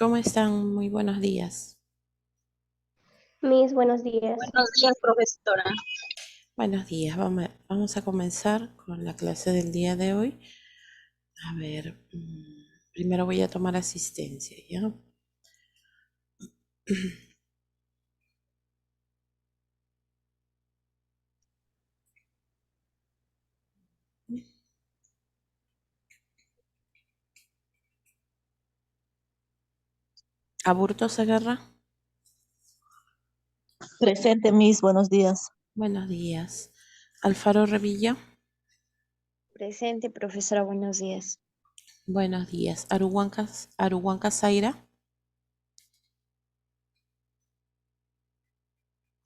¿Cómo están? Muy buenos días. Mis buenos días. Buenos días, profesora. Buenos días. Vamos a comenzar con la clase del día de hoy. A ver, primero voy a tomar asistencia, ¿ya? Aburto Segarra. Presente, Miss, buenos días. Buenos días. Alfaro Revilla. Presente, profesora, buenos días. Buenos días. Aruhuanca Zaira.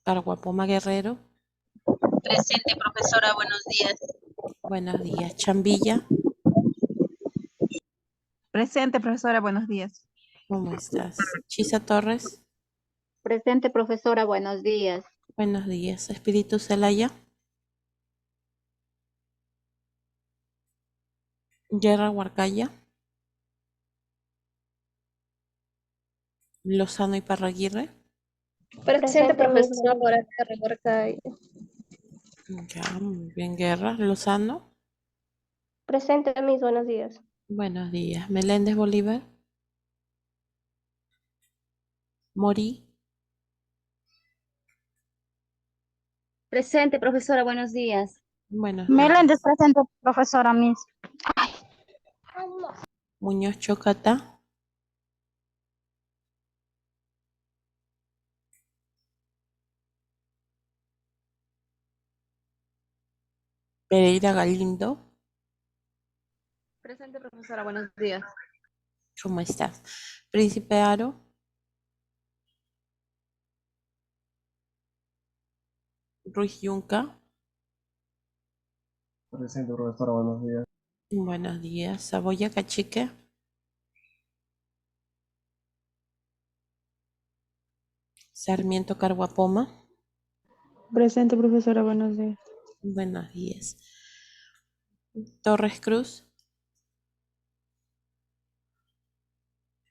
Carguapoma Guerrero. Presente, profesora, buenos días. Buenos días. Chambilla. Presente, profesora, buenos días. ¿Cómo estás? Chisa Torres. Presente, profesora, buenos días. Buenos días. Espíritu Celaya. Guerra Huarcaya. Lozano y Parraguirre. Presente, Profesora, mis por acá, remarca. Ya, muy bien, Guerra. Lozano. Presente, mis buenos días. Buenos días. Meléndez Bolívar. Morí. Presente, profesora, buenos días. Buenos Meléndez días. presente, profesora Miss. Muñoz Chocata. Pereira Galindo. Presente, profesora, buenos días. ¿Cómo estás? Príncipe Aro. Ruiz Yunca. Presente, profesora, buenos días. Buenos días. Saboya Cachique. Sarmiento Carguapoma. Presente, profesora, buenos días. Buenos días. Torres Cruz.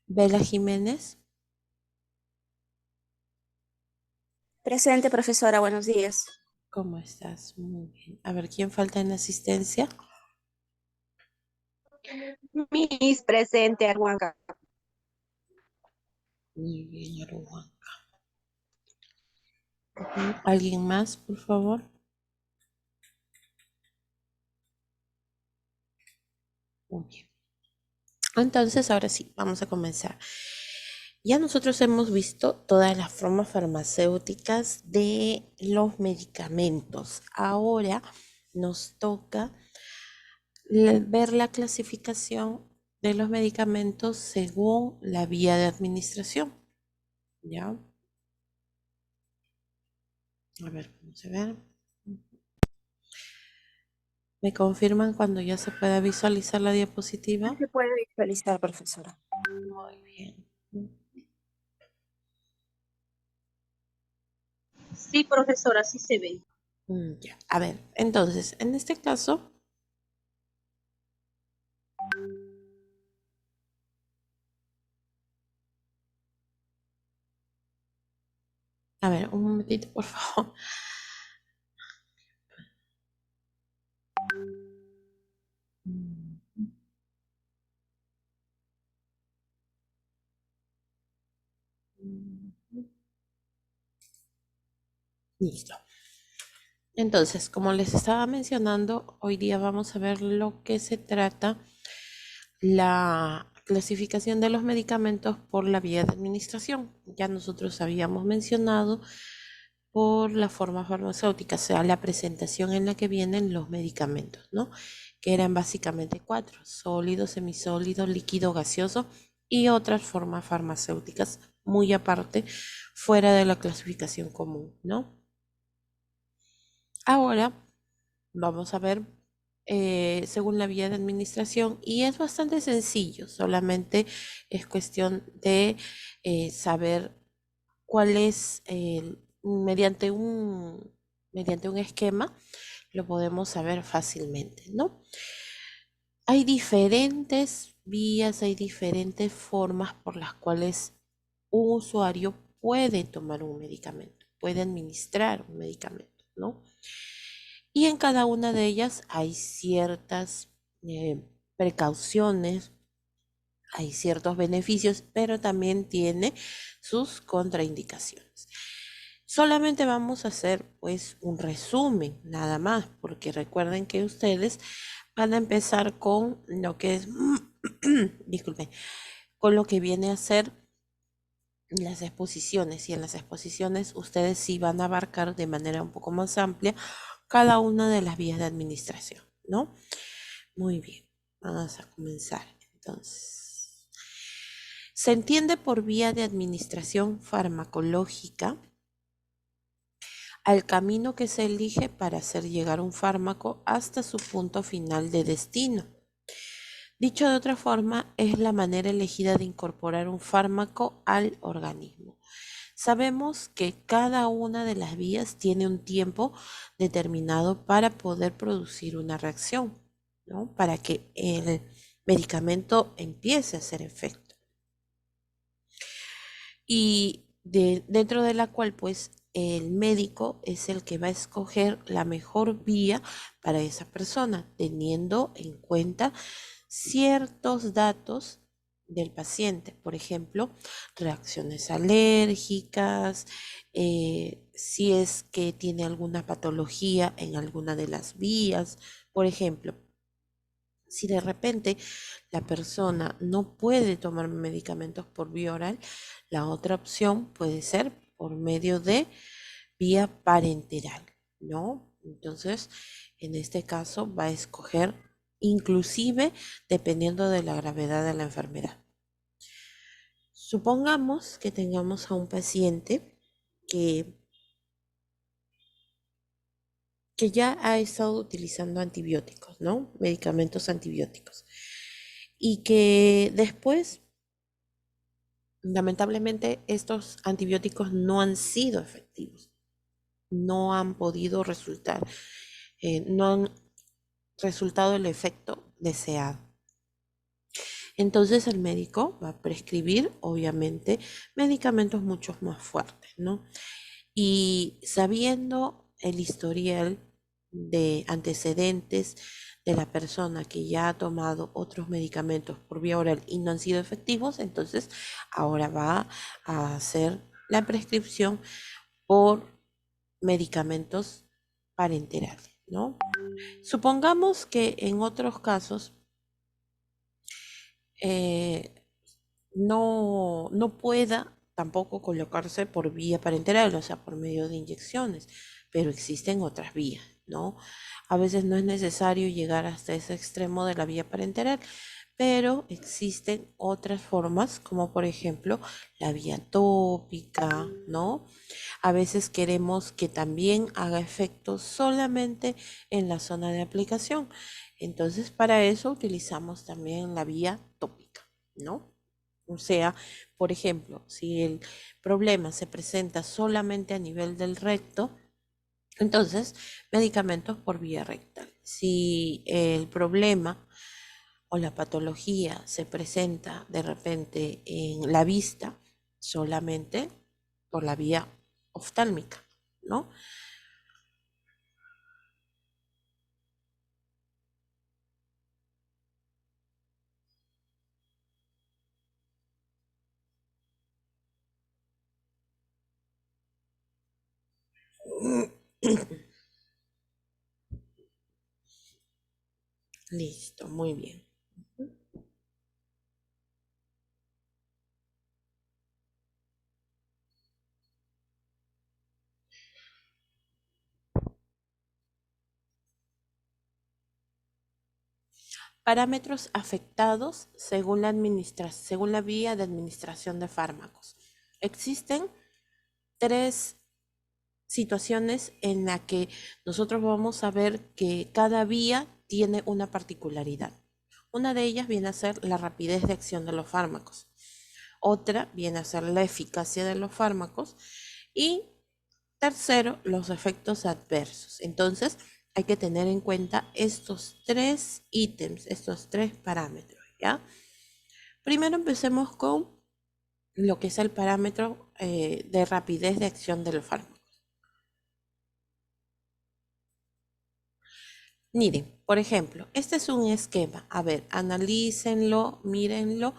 Vela Jiménez. Presente, profesora, buenos días. ¿Cómo estás? Muy bien. A ver, ¿quién falta en asistencia? Miss, presente, Arhuanca. Muy bien, Aruba. ¿Alguien más, por favor? Muy bien. Entonces, ahora sí, vamos a comenzar. Ya nosotros hemos visto todas las formas farmacéuticas de los medicamentos. Ahora nos toca ver la clasificación de los medicamentos según la vía de administración. ¿Ya? A ver, vamos a ver. ¿Me confirman cuando ya se pueda visualizar la diapositiva? Se puede visualizar, profesora. Muy bien. Sí, profesora, sí se ve. Ya. A ver, entonces, en este caso, a ver, un momentito, por favor. Listo. Entonces, como les estaba mencionando, hoy día vamos a ver lo que se trata la clasificación de los medicamentos por la vía de administración. Ya nosotros habíamos mencionado por la forma farmacéutica, o sea, la presentación en la que vienen los medicamentos, ¿no? Que eran básicamente cuatro: sólido, semisólido, líquido, gaseoso y otras formas farmacéuticas muy aparte, fuera de la clasificación común, ¿no? Ahora vamos a ver según la vía de administración y es bastante sencillo, solamente es cuestión de saber cuál es, mediante un esquema, lo podemos saber fácilmente, ¿no? Hay diferentes vías, hay diferentes formas por las cuales un usuario puede tomar un medicamento, puede administrar un medicamento, ¿no? Y en cada una de ellas hay ciertas precauciones, hay ciertos beneficios, pero también tiene sus contraindicaciones. Solamente vamos a hacer pues un resumen nada más, porque recuerden que ustedes van a empezar con lo que es, disculpen, con lo que viene a ser las exposiciones, y en las exposiciones ustedes sí van a abarcar de manera un poco más amplia cada una de las vías de administración, ¿no? Muy bien, vamos a comenzar entonces. Se entiende por vía de administración farmacológica al camino que se elige para hacer llegar un fármaco hasta su punto final de destino. Dicho de otra forma, es la manera elegida de incorporar un fármaco al organismo. Sabemos que cada una de las vías tiene un tiempo determinado para poder producir una reacción, ¿no? Para que el medicamento empiece a hacer efecto. Y dentro de la cual, pues, el médico es el que va a escoger la mejor vía para esa persona, teniendo en cuenta ciertos datos del paciente, por ejemplo, reacciones alérgicas, si es que tiene alguna patología en alguna de las vías, por ejemplo. Si de repente la persona no puede tomar medicamentos por vía oral, la otra opción puede ser por medio de vía parenteral, ¿no? Entonces, en este caso va a escoger inclusive dependiendo de la gravedad de la enfermedad. Supongamos que tengamos a un paciente que ya ha estado utilizando antibióticos, ¿no? Medicamentos antibióticos. Y que después, lamentablemente, estos antibióticos no han sido efectivos, no han podido resultar, no han resultado el efecto deseado. Entonces el médico va a prescribir, obviamente, medicamentos mucho más fuertes, ¿no? Y sabiendo el historial de antecedentes de la persona que ya ha tomado otros medicamentos por vía oral y no han sido efectivos, entonces ahora va a hacer la prescripción por medicamentos parenterales, ¿no? Supongamos que en otros casos no pueda tampoco colocarse por vía parenteral, o sea, por medio de inyecciones, pero existen otras vías, ¿no? A veces no es necesario llegar hasta ese extremo de la vía parenteral, pero existen otras formas, como por ejemplo la vía tópica, ¿no? A veces queremos que también haga efecto solamente en la zona de aplicación. Entonces, para eso utilizamos también la vía tópica, ¿no? O sea, por ejemplo, si el problema se presenta solamente a nivel del recto, entonces medicamentos por vía rectal. Si el problema o la patología se presenta de repente en la vista, solamente por la vía oftálmica, ¿no? Listo, muy bien. Parámetros afectados según la vía de administración de fármacos. Existen tres situaciones en las que nosotros vamos a ver que cada vía tiene una particularidad. Una de ellas viene a ser la rapidez de acción de los fármacos. Otra viene a ser la eficacia de los fármacos. Y tercero, los efectos adversos. Entonces, hay que tener en cuenta estos tres ítems, estos tres parámetros, ¿ya? Primero empecemos con lo que es el parámetro de rapidez de acción del fármaco. Miren, por ejemplo, este es un esquema. A ver, analícenlo, mírenlo,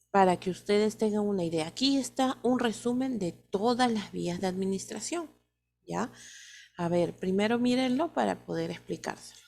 para que ustedes tengan una idea. Aquí está un resumen de todas las vías de administración, ¿ya? A ver, primero mírenlo para poder explicárselo.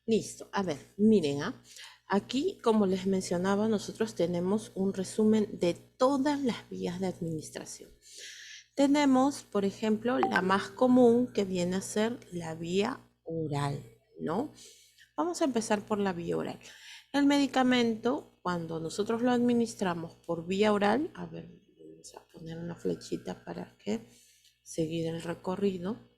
Listo. A ver, miren, aquí, como les mencionaba, nosotros tenemos un resumen de todas las vías de administración. Tenemos, por ejemplo, la más común, que viene a ser la vía oral, ¿no? Vamos a empezar por la vía oral. El medicamento, cuando nosotros lo administramos por vía oral, a ver, vamos a poner una flechita para que seguir el recorrido.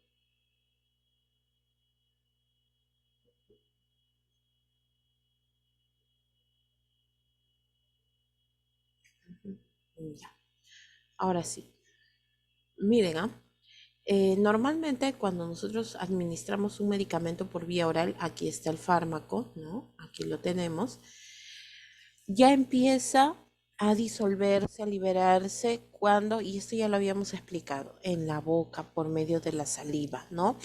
Ya. Ahora sí. Miren, normalmente cuando nosotros administramos un medicamento por vía oral, aquí está el fármaco, ¿no? Aquí lo tenemos. Ya empieza a disolverse, a liberarse cuando, y esto ya lo habíamos explicado, en la boca por medio de la saliva, ¿no?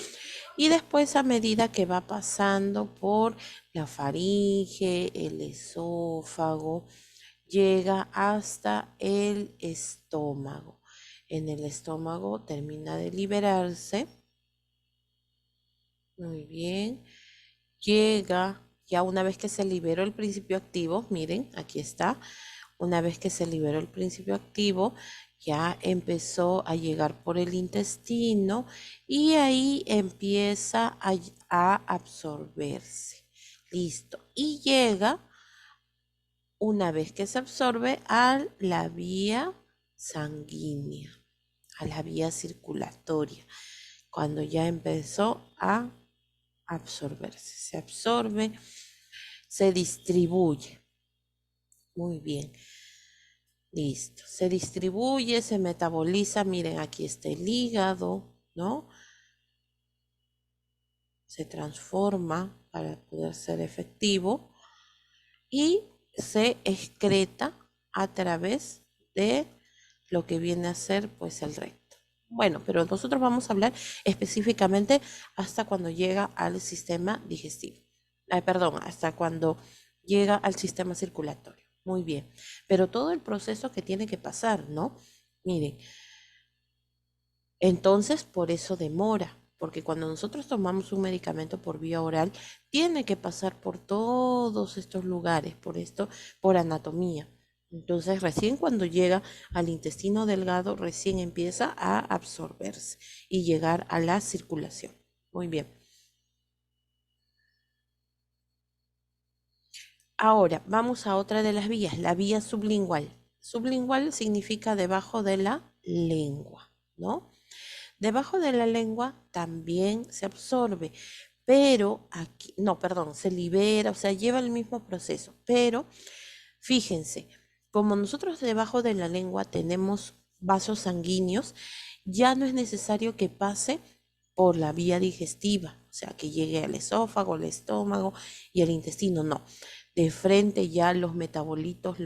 Y después, a medida que va pasando por la faringe, el esófago, llega hasta el estómago. En el estómago termina de liberarse. Muy bien. Llega, ya una vez que se liberó el principio activo, miren, aquí está. Una vez que se liberó el principio activo, ya empezó a llegar por el intestino y ahí empieza a absorberse. Listo. Y llega, una vez que se absorbe, a la vía sanguínea, a la vía circulatoria, cuando ya empezó a absorberse. Se absorbe, se distribuye. Muy bien. Listo. Se distribuye, se metaboliza. Miren, aquí está el hígado, ¿no? Se transforma para poder ser efectivo y se excreta a través de lo que viene a ser, pues, el recto. Bueno, pero nosotros vamos a hablar específicamente hasta cuando llega al sistema digestivo. Perdón, hasta cuando llega al sistema circulatorio. Muy bien. Pero todo el proceso que tiene que pasar, ¿no? Miren, entonces por eso demora, porque cuando nosotros tomamos un medicamento por vía oral, tiene que pasar por todos estos lugares, por esto, por anatomía. Entonces, recién cuando llega al intestino delgado, recién empieza a absorberse y llegar a la circulación. Muy bien. Ahora, vamos a otra de las vías, la vía sublingual. sublingual significa debajo de la lengua, ¿no? Debajo de la lengua también se absorbe, pero aquí, no, perdón, se libera, o sea, lleva el mismo proceso, pero fíjense, como nosotros debajo de la lengua tenemos vasos sanguíneos, ya no es necesario que pase por la vía digestiva, o sea, que llegue al esófago, al estómago y al intestino, no. De frente ya los metabolitos,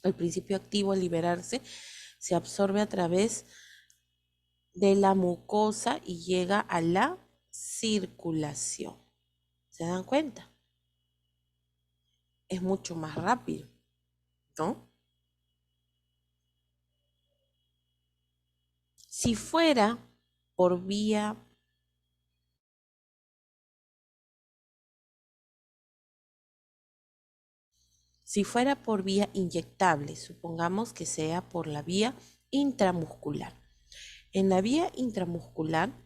el principio activo al liberarse, se absorbe a través de la mucosa y llega a la circulación. ¿Se dan cuenta? Es mucho más rápido, ¿no? Si fuera por vía inyectable, supongamos que sea por la vía intramuscular. En la vía intramuscular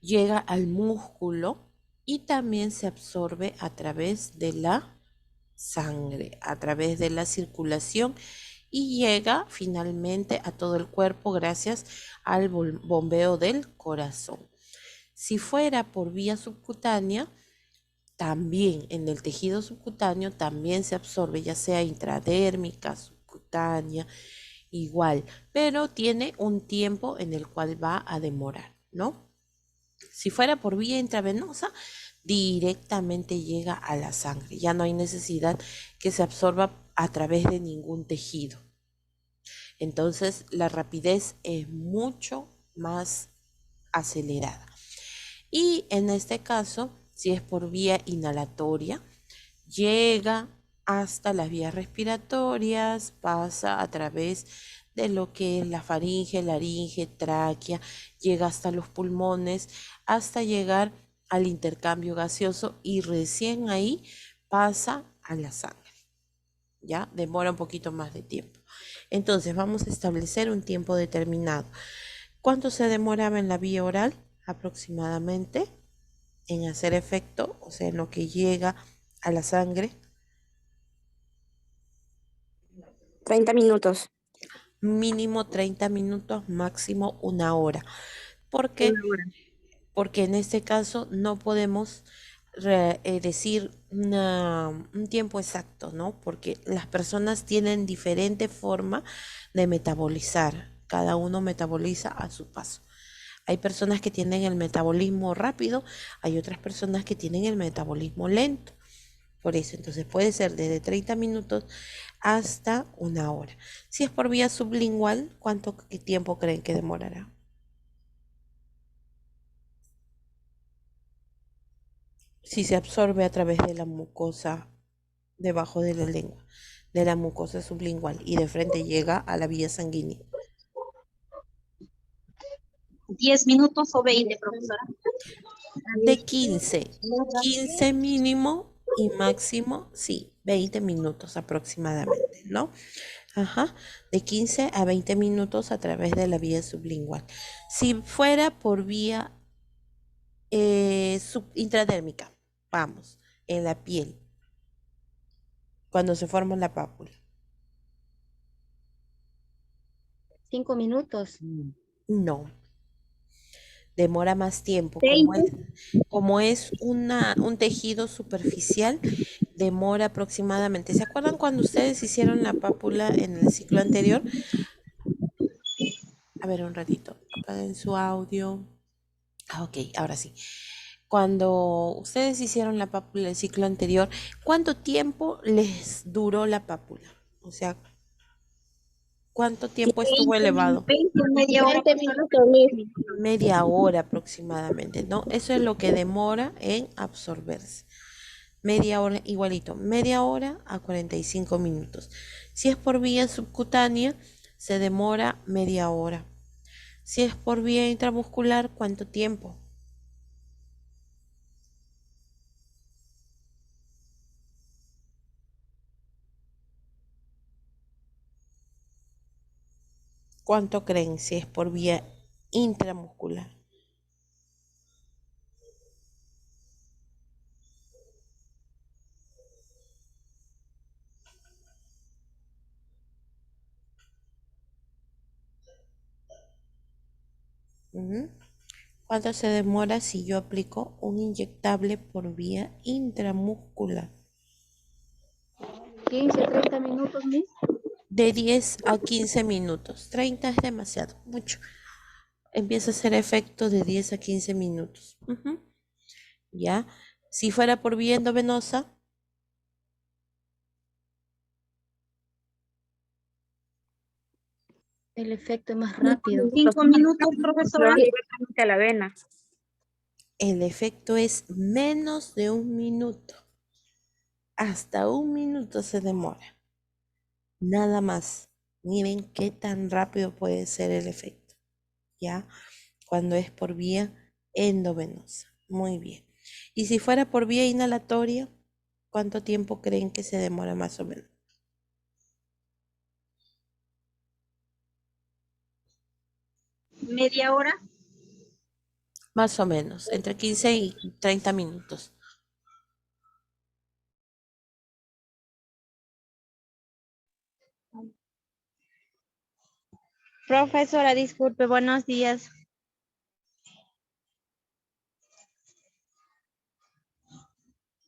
llega al músculo y también se absorbe a través de la sangre, a través de la circulación y llega finalmente a todo el cuerpo gracias al bombeo del corazón. Si fuera por vía subcutánea, también en el tejido subcutáneo también se absorbe, ya sea intradérmica, subcutánea, igual, pero tiene un tiempo en el cual va a demorar, ¿no? Si fuera por vía intravenosa, directamente llega a la sangre. Ya no hay necesidad que se absorba a través de ningún tejido. Entonces, la rapidez es mucho más acelerada. Y en este caso, si es por vía inhalatoria, llega hasta las vías respiratorias, pasa a través de lo que es la faringe, laringe, tráquea, llega hasta los pulmones, hasta llegar al intercambio gaseoso y recién ahí pasa a la sangre. ¿Ya? Demora un poquito más de tiempo. Entonces vamos a establecer un tiempo determinado. ¿Cuánto se demoraba en la vía oral? Aproximadamente en hacer efecto, o sea, en lo que llega a la sangre. 30 minutos. Mínimo 30 minutos, máximo una hora. ¿Por qué? Porque en este caso no podemos decir un tiempo exacto, ¿no? Porque las personas tienen diferente forma de metabolizar. Cada uno metaboliza a su paso. Hay personas que tienen el metabolismo rápido, hay otras personas que tienen el metabolismo lento. Por eso, entonces puede ser desde 30 minutos hasta una hora. Si es por vía sublingual, ¿cuánto tiempo creen que demorará? Si se absorbe a través de la mucosa debajo de la lengua, de la mucosa sublingual y de frente llega a la vía sanguínea. 10 minutos o 20, profesora. De 15 mínimo y máximo, sí, 20 minutos aproximadamente, ¿no? Ajá, de 15 a 20 minutos a través de la vía sublingual. Si fuera por vía intradérmica, vamos, en la piel, cuando se forma la pápula. 5 minutos. No, demora más tiempo. 20. Como es un tejido superficial, demora aproximadamente. ¿Se acuerdan cuando ustedes hicieron la pápula en el ciclo anterior? A ver, un ratito, apaguen su audio. Ok, ahora sí. Cuando ustedes hicieron la pápula del ciclo anterior, ¿cuánto tiempo les duró la pápula? O sea, ¿cuánto tiempo estuvo elevado? 20, media hora. 20 minutos, Miss. Media hora aproximadamente, ¿no? Eso es lo que demora en absorberse. Media hora, igualito, media hora a 45 minutos. Si es por vía subcutánea, se demora media hora. Si es por vía intramuscular, ¿cuánto tiempo? ¿Cuánto creen si es por vía intramuscular? Ujú. ¿Cuánto se demora si yo aplico un inyectable por vía intramuscular? 15, 30 minutos, Miss. De 10 a 15 minutos. 30 es demasiado, mucho. Empieza a hacer efecto de 10 a 15 minutos. Ujú. ¿Ya? Si fuera por vía endovenosa, El efecto es más rápido. 5 minutos, profesora. Directamente a la vena. el efecto es menos de un minuto. Hasta un minuto se demora. Nada más. Miren qué tan rápido puede ser el efecto. ¿Ya? Cuando es por vía endovenosa. Muy bien. Y si fuera por vía inhalatoria, ¿cuánto tiempo creen que se demora más o menos? Media hora. Más o menos, entre 15 y 30 minutos. Profesora, disculpe, buenos días.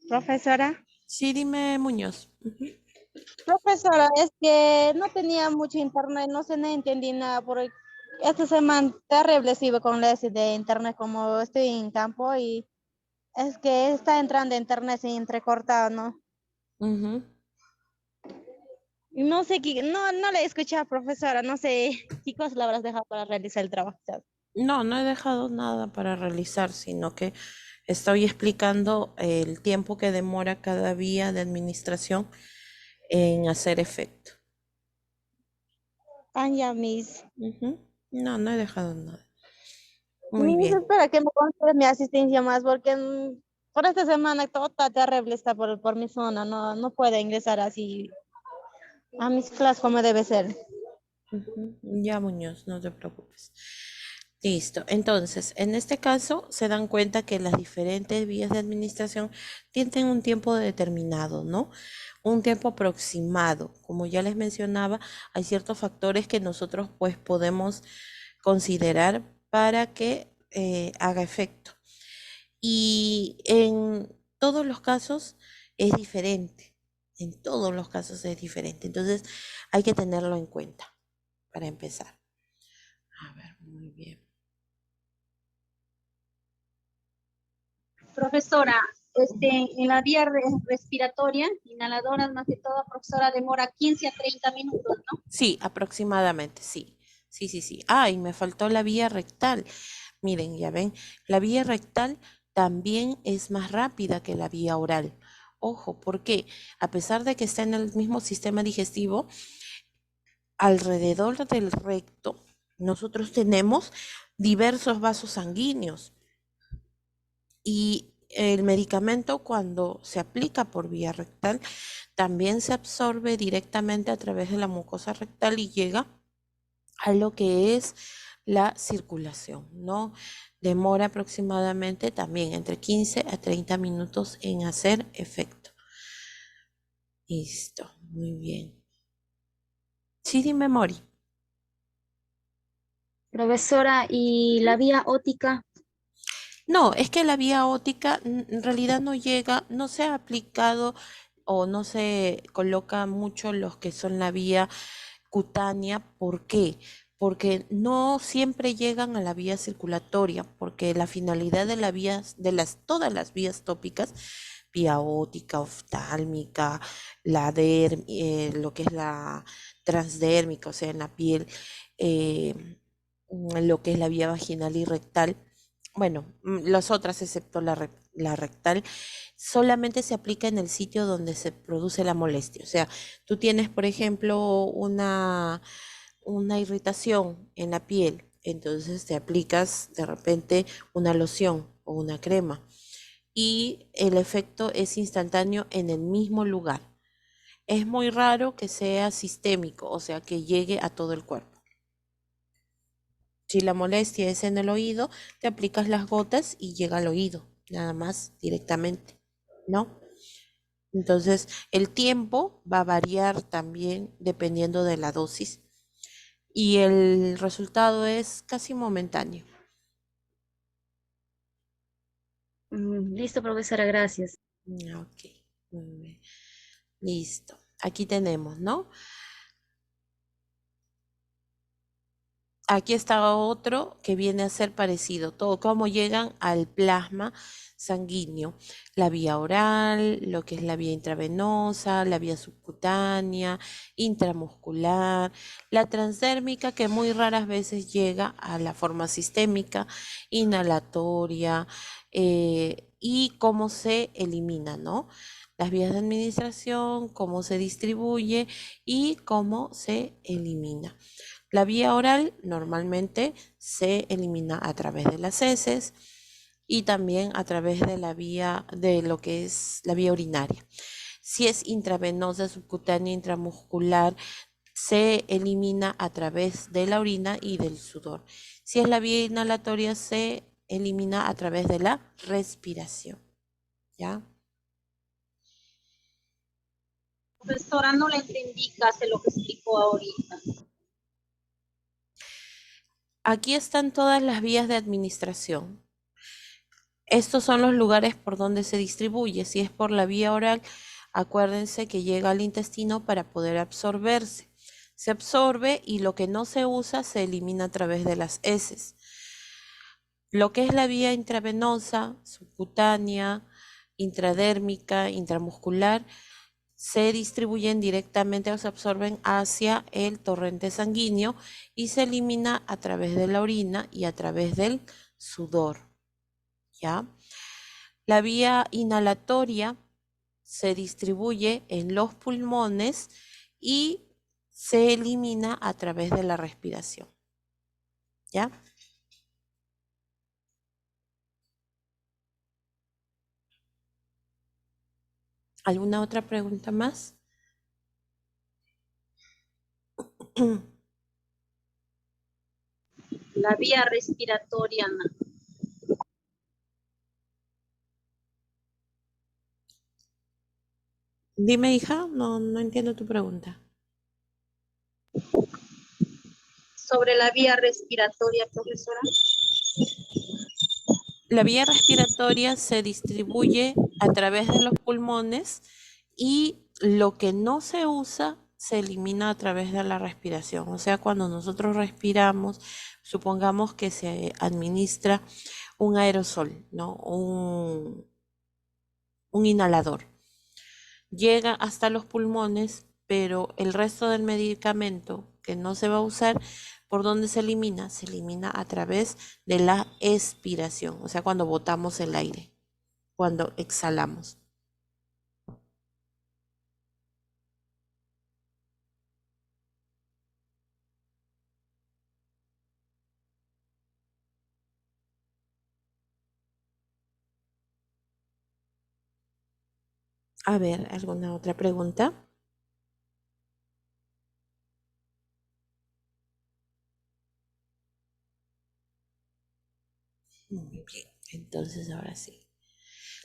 Profesora. Sí, dime, Muñoz. Ujú. Profesora, es que no tenía mucho internet, no sé, no entendí nada, porque esta semana terrible sigo con la de internet, como estoy en campo y es que está entrando internet sin entrecortado, ¿no? Ujú. Y no sé, no le escuché a profesora, no sé qué cosas le habrás dejado para realizar el trabajo. No, no he dejado nada para realizar, sino que estoy explicando el tiempo que demora cada vía de administración en hacer efecto. Ah, ya, mis. Ujú. No, no he dejado nada. Muy Mis, bien. espera que me consiga mi asistencia más, porque por esta semana todo está terrible, está por mi zona, no puedo ingresar así a mis clases como debe ser. Ujú. Ya, Muñoz, no te preocupes. Listo. Entonces, en este caso, se dan cuenta que las diferentes vías de administración tienen un tiempo determinado, ¿no? Un tiempo aproximado. Como ya les mencionaba, hay ciertos factores que nosotros pues podemos considerar para que haga efecto. Y en todos los casos es diferente. En todos los casos es diferente. Entonces, hay que tenerlo en cuenta para empezar. A ver, muy bien. Profesora, en la vía respiratoria, inhaladoras más que todo, profesora, demora 15 a 30 minutos, ¿no? Sí, aproximadamente, sí. Sí, sí, sí. Ah, y me faltó la vía rectal. Miren, ya ven, la vía rectal también es más rápida que la vía oral. Ojo, porque a pesar de que está en el mismo sistema digestivo, alrededor del recto, nosotros tenemos diversos vasos sanguíneos y el medicamento cuando se aplica por vía rectal también se absorbe directamente a través de la mucosa rectal y llega a lo que es la circulación, ¿no? Demora aproximadamente también entre 15 a 30 minutos en hacer efecto. Listo, muy bien. Sí, dime, Mori. Profesora, ¿y la vía óptica? No, es que la vía óptica en realidad no llega, no se ha aplicado o no se coloca mucho los que son la vía cutánea. ¿Por qué? Porque no siempre llegan a la vía circulatoria, porque la finalidad de la vía, todas las vías tópicas, vía óptica, oftálmica, lo que es la transdérmica, o sea, en la piel, lo que es la vía vaginal y rectal, bueno, las otras excepto la rectal, solamente se aplica en el sitio donde se produce la molestia. O sea, tú tienes, por ejemplo, una irritación en la piel, entonces te aplicas de repente una loción o una crema y el efecto es instantáneo en el mismo lugar. Es muy raro que sea sistémico, o sea, que llegue a todo el cuerpo. Si la molestia es en el oído, te aplicas las gotas y llega al oído, nada más directamente, ¿no? Entonces, el tiempo va a variar también dependiendo de la dosis y el resultado es casi momentáneo. Listo, profesora, gracias. Ok, muy bien. Listo. Aquí tenemos, ¿no? Aquí está otro que viene a ser parecido, todo cómo llegan al plasma sanguíneo, la vía oral, lo que es la vía intravenosa, la vía subcutánea, intramuscular, la transdérmica que muy raras veces llega a la forma sistémica, inhalatoria y cómo se elimina, ¿no? Las vías de administración, cómo se distribuye y cómo se elimina. La vía oral normalmente se elimina a través de las heces y también a través de la vía de lo que es la vía urinaria. Si es intravenosa, subcutánea, intramuscular, se elimina a través de la orina y del sudor. Si es la vía inhalatoria, se elimina a través de la respiración. ¿Ya? Profesora, no le entendí casi lo que explicó ahorita. Aquí están todas las vías de administración. Estos son los lugares por donde se distribuye. Si es por la vía oral, acuérdense que llega al intestino para poder absorberse. Se absorbe y lo que no se usa se elimina a través de las heces. Lo que es la vía intravenosa, subcutánea, intradérmica, intramuscular, se distribuyen directamente o se absorben hacia el torrente sanguíneo y se elimina a través de la orina y a través del sudor. ¿Ya? La vía inhalatoria se distribuye en los pulmones y se elimina a través de la respiración. ¿Ya? ¿Alguna otra pregunta más? La vía respiratoria, Dime, hija, no entiendo tu pregunta. sobre la vía respiratoria, profesora. La vía respiratoria se distribuye a través de los pulmones y lo que no se usa se elimina a través de la respiración. O sea, cuando nosotros respiramos, supongamos que se administra un aerosol, ¿no? Un inhalador. Llega hasta los pulmones, pero el resto del medicamento que no se va a usar, ¿por dónde se elimina? Se elimina a través de la expiración, o sea, cuando botamos el aire, cuando exhalamos. A ver, ¿alguna otra pregunta? Muy bien, entonces ahora sí.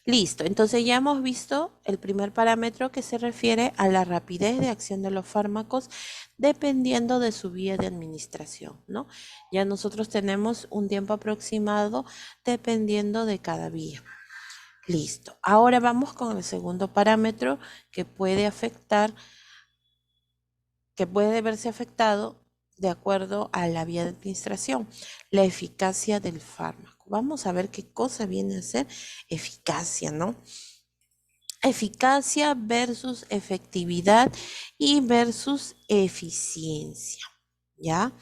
Listo, entonces ya hemos visto el primer parámetro que se refiere a la rapidez de acción de los fármacos dependiendo de su vía de administración, ¿no? Ya nosotros tenemos un tiempo aproximado dependiendo de cada vía. Listo, ahora vamos con el segundo parámetro que puede afectar, que puede verse afectado de acuerdo a la vía de administración, la eficacia del fármaco. Vamos a ver qué cosa viene a ser eficacia, ¿no? Eficacia versus efectividad y versus eficiencia, ¿ya?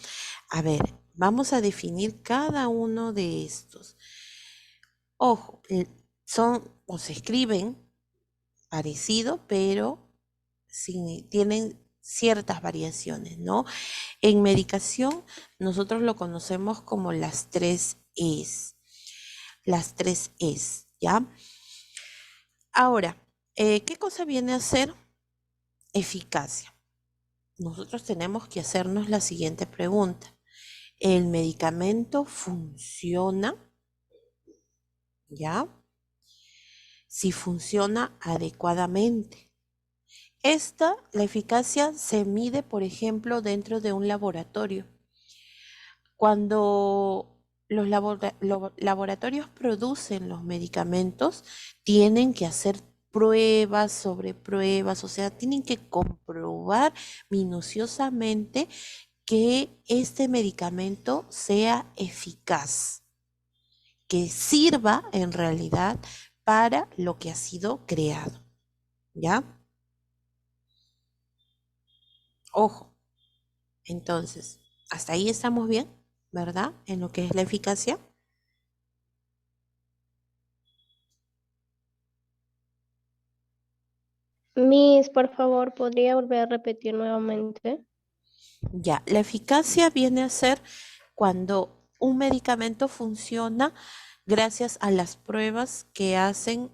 A ver, vamos a definir cada uno de estos. Ojo, son o se escriben parecido, pero tienen ciertas variaciones, ¿no? En medicación nosotros lo conocemos como las 3 Es. Las 3 Es, ¿ya? Ahora, ¿qué cosa viene a ser eficacia? Nosotros tenemos que hacernos la siguiente pregunta. ¿El medicamento funciona? ¿Ya? Si funciona adecuadamente. La eficacia se mide, por ejemplo, dentro de un laboratorio. Cuando los laboratorios producen los medicamentos, tienen que hacer pruebas sobre pruebas, o sea, tienen que comprobar minuciosamente que este medicamento sea eficaz, que sirva en realidad para lo que ha sido creado, ¿ya? Ojo, entonces, hasta ahí estamos bien, ¿verdad? En lo que es la eficacia. Miss, por favor, ¿podría volver a repetir nuevamente? Ya, la eficacia viene a ser cuando un medicamento funciona gracias a las pruebas que hacen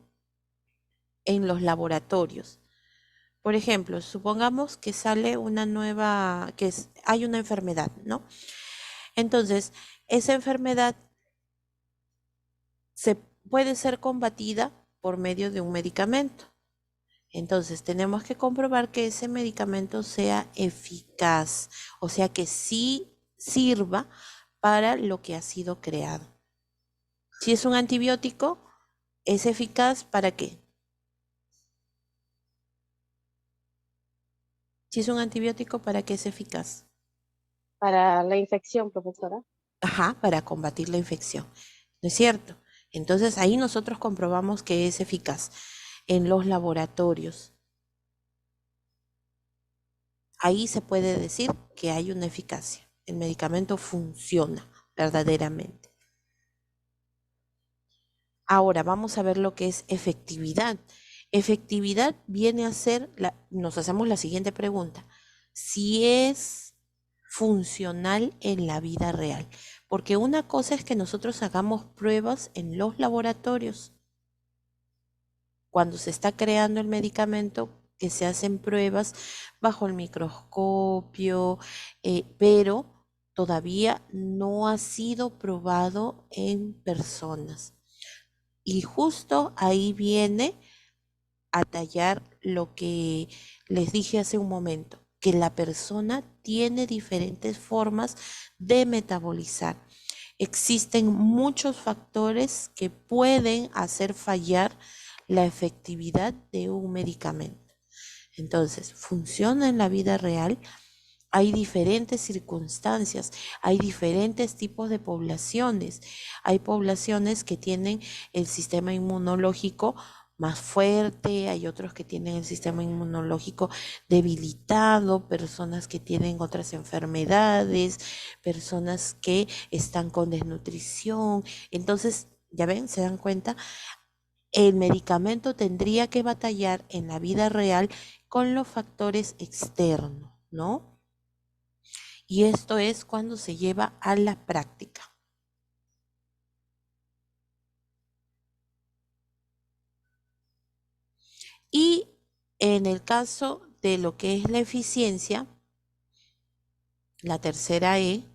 en los laboratorios. Por ejemplo, supongamos que sale una nueva, hay una enfermedad, ¿no? Entonces, esa enfermedad se puede ser combatida por medio de un medicamento. Entonces, tenemos que comprobar que ese medicamento sea eficaz, o sea, que sí sirva para lo que ha sido creado. Si es un antibiótico, ¿es eficaz para qué? Si es un antibiótico, ¿para qué es eficaz? Para la infección, profesora. Ajá, para combatir la infección. ¿No es cierto? Entonces, ahí nosotros comprobamos que es eficaz en los laboratorios. Ahí se puede decir que hay una eficacia. El medicamento funciona verdaderamente. Ahora vamos a ver lo que es efectividad. Efectividad viene a ser, nos hacemos la siguiente pregunta, si es funcional en la vida real. Porque una cosa es que nosotros hagamos pruebas en los laboratorios. Cuando se está creando el medicamento, que se hacen pruebas bajo el microscopio, pero todavía no ha sido probado en personas. Y justo ahí viene a tallar lo que les dije hace un momento, que la persona tiene diferentes formas de metabolizar. Existen muchos factores que pueden hacer fallar la efectividad de un medicamento. Entonces, funciona en la vida real. Hay diferentes circunstancias, hay diferentes tipos de poblaciones. Hay poblaciones que tienen el sistema inmunológico más fuerte, hay otros que tienen el sistema inmunológico debilitado, personas que tienen otras enfermedades, personas que están con desnutrición. Entonces, ya ven, se dan cuenta, el medicamento tendría que batallar en la vida real con los factores externos, ¿no? Y esto es cuando se lleva a la práctica. Y en el caso de lo que es la eficiencia, la tercera E,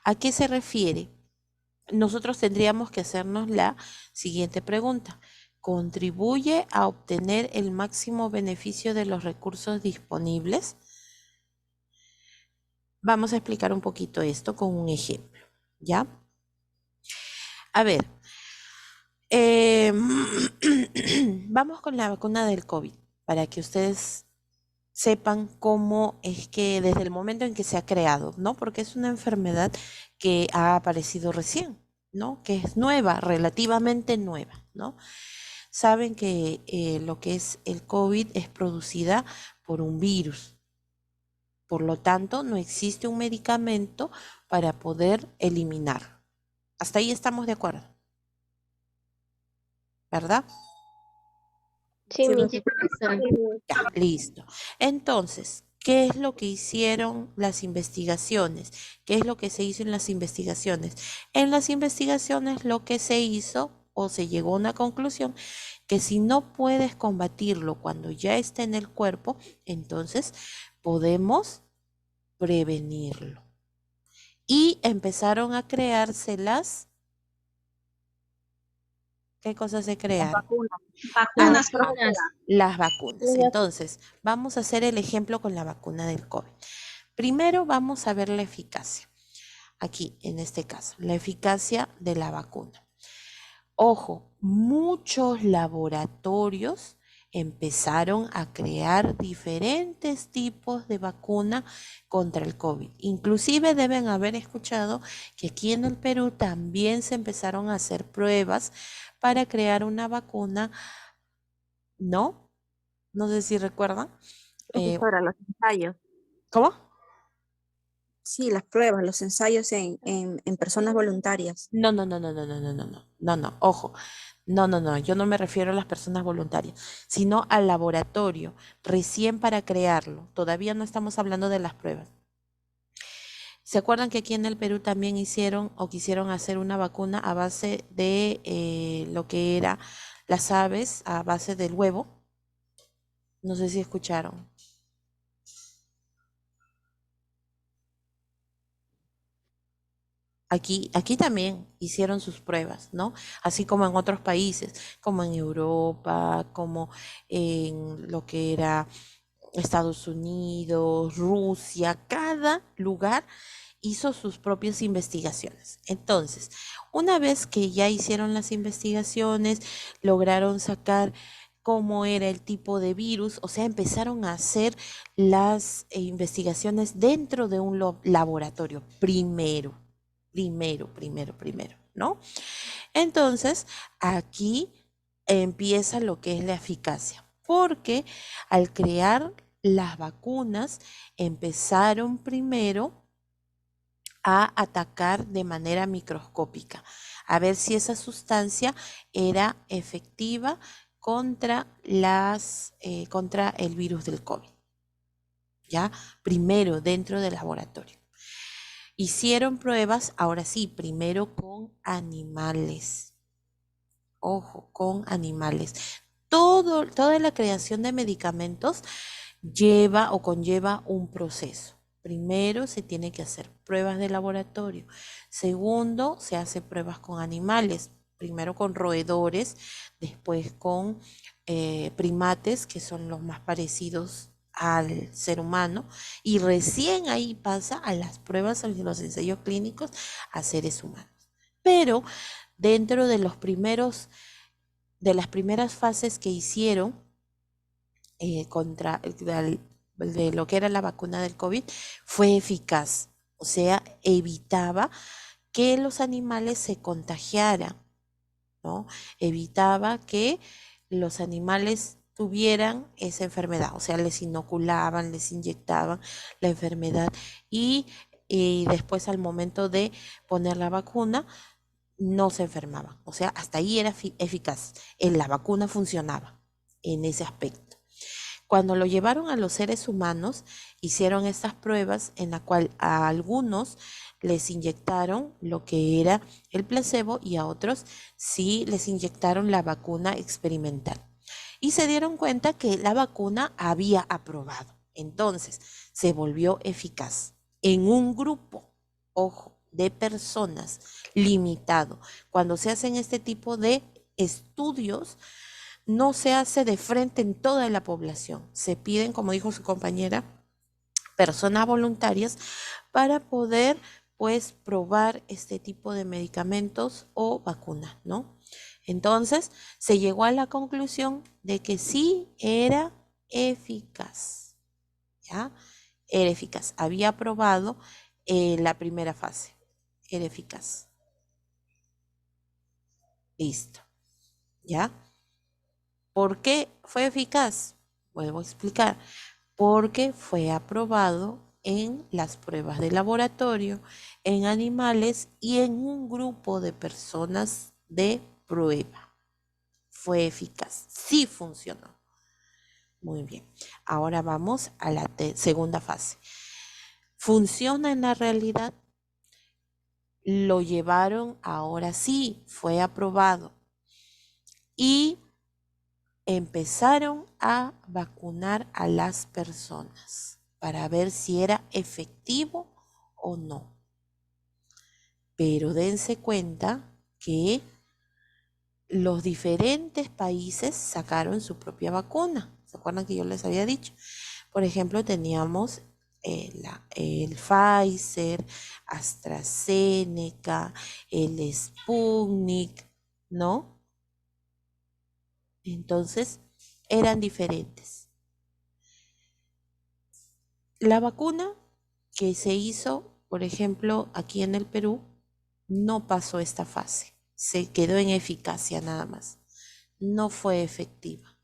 ¿a qué se refiere? Nosotros tendríamos que hacernos la siguiente pregunta. ¿Contribuye a obtener el máximo beneficio de los recursos disponibles? Vamos a explicar un poquito esto con un ejemplo, ¿ya? A ver, vamos con la vacuna del COVID, para que ustedes sepan cómo es que desde el momento en que se ha creado, ¿no? Porque es una enfermedad que ha aparecido recién, ¿no? Que es nueva, relativamente nueva, ¿no? Saben que lo que es el COVID es producida por un virus. Por lo tanto, no existe un medicamento para poder eliminar. Hasta ahí estamos de acuerdo, ¿verdad? Sí, Sí, Miss. profesora. Ya, listo. Entonces, ¿qué es lo que hicieron las investigaciones? ¿Qué es lo que se hizo en las investigaciones? En las investigaciones lo que se hizo o se llegó a una conclusión que si no puedes combatirlo cuando ya está en el cuerpo, entonces podemos prevenirlo. Y empezaron a crearse ¿qué cosas se crearon? Vacunas, profesora. Vacunas. Las vacunas. Entonces, vamos a hacer el ejemplo con la vacuna del COVID. Primero vamos a ver la eficacia. aquí en este caso, la eficacia de la vacuna. Ojo, muchos laboratorios empezaron a crear diferentes tipos de vacuna contra el COVID. Inclusive deben haber escuchado que aquí en el Perú también se empezaron a hacer pruebas para crear una vacuna, ¿no? No sé si recuerdan. Profesora, los ensayos. ¿Cómo? Sí, las pruebas, los ensayos en personas voluntarias. No, ojo, no, yo no me refiero a las personas voluntarias, sino al laboratorio, recién para crearlo. Todavía no estamos hablando de las pruebas. ¿Se acuerdan que aquí en el Perú también hicieron o quisieron hacer una vacuna a base de lo que era las aves, a base del huevo? No sé si escucharon. Aquí también hicieron sus pruebas, ¿no? Así como en otros países, como en Europa, como en lo que era Estados Unidos, Rusia, cada lugar hizo sus propias investigaciones. Entonces, una vez que ya hicieron las investigaciones, lograron sacar cómo era el tipo de virus, o sea, empezaron a hacer las investigaciones dentro de un laboratorio primero, ¿no? Entonces, aquí empieza lo que es la eficacia, porque al crear las vacunas, empezaron primero a atacar de manera microscópica, a ver si esa sustancia era efectiva contra contra el virus del COVID, ¿ya? Primero dentro del laboratorio. Hicieron pruebas, ahora sí, primero con animales. Ojo, con animales. Toda la creación de medicamentos lleva o conlleva un proceso. Primero se tiene que hacer pruebas de laboratorio. Segundo, se hace pruebas con animales. Primero con roedores, después con primates, que son los más parecidos al ser humano, y recién ahí pasa a las pruebas, a los ensayos clínicos a seres humanos. Pero dentro de de las primeras fases que hicieron de lo que era la vacuna del COVID, fue eficaz, o sea, evitaba que los animales se contagiaran, ¿no? Evitaba que los animales tuvieran esa enfermedad, o sea, les inoculaban, les inyectaban la enfermedad y después al momento de poner la vacuna no se enfermaban, o sea, hasta ahí era eficaz, la vacuna funcionaba en ese aspecto. Cuando lo llevaron a los seres humanos, hicieron estas pruebas en la cual a algunos les inyectaron lo que era el placebo y a otros sí les inyectaron la vacuna experimental. Y se dieron cuenta que la vacuna había aprobado. Entonces, se volvió eficaz en un grupo, ojo, de personas limitado. Cuando se hacen este tipo de estudios, no se hace de frente en toda la población. Se piden, como dijo su compañera, personas voluntarias para poder, pues, probar este tipo de medicamentos o vacunas, ¿no? Entonces, se llegó a la conclusión de que sí era eficaz, ¿ya? Era eficaz. Había aprobado la primera fase. Era eficaz. Listo, ¿ya? ¿Por qué fue eficaz? Vuelvo a explicar. Porque fue aprobado en las pruebas de laboratorio, en animales y en un grupo de personas de prueba. Fue eficaz, sí funcionó. Muy bien, ahora vamos a la segunda fase. ¿Funciona en la realidad? Lo llevaron, ahora sí, fue aprobado. Y empezaron a vacunar a las personas para ver si era efectivo o no. Pero dense cuenta que los diferentes países sacaron su propia vacuna. ¿Se acuerdan que yo les había dicho? Por ejemplo, teníamos el Pfizer, AstraZeneca, el Sputnik, ¿no? Entonces, eran diferentes. La vacuna que se hizo, por ejemplo, aquí en el Perú, no pasó esta fase. Se quedó en eficacia nada más. No fue efectiva.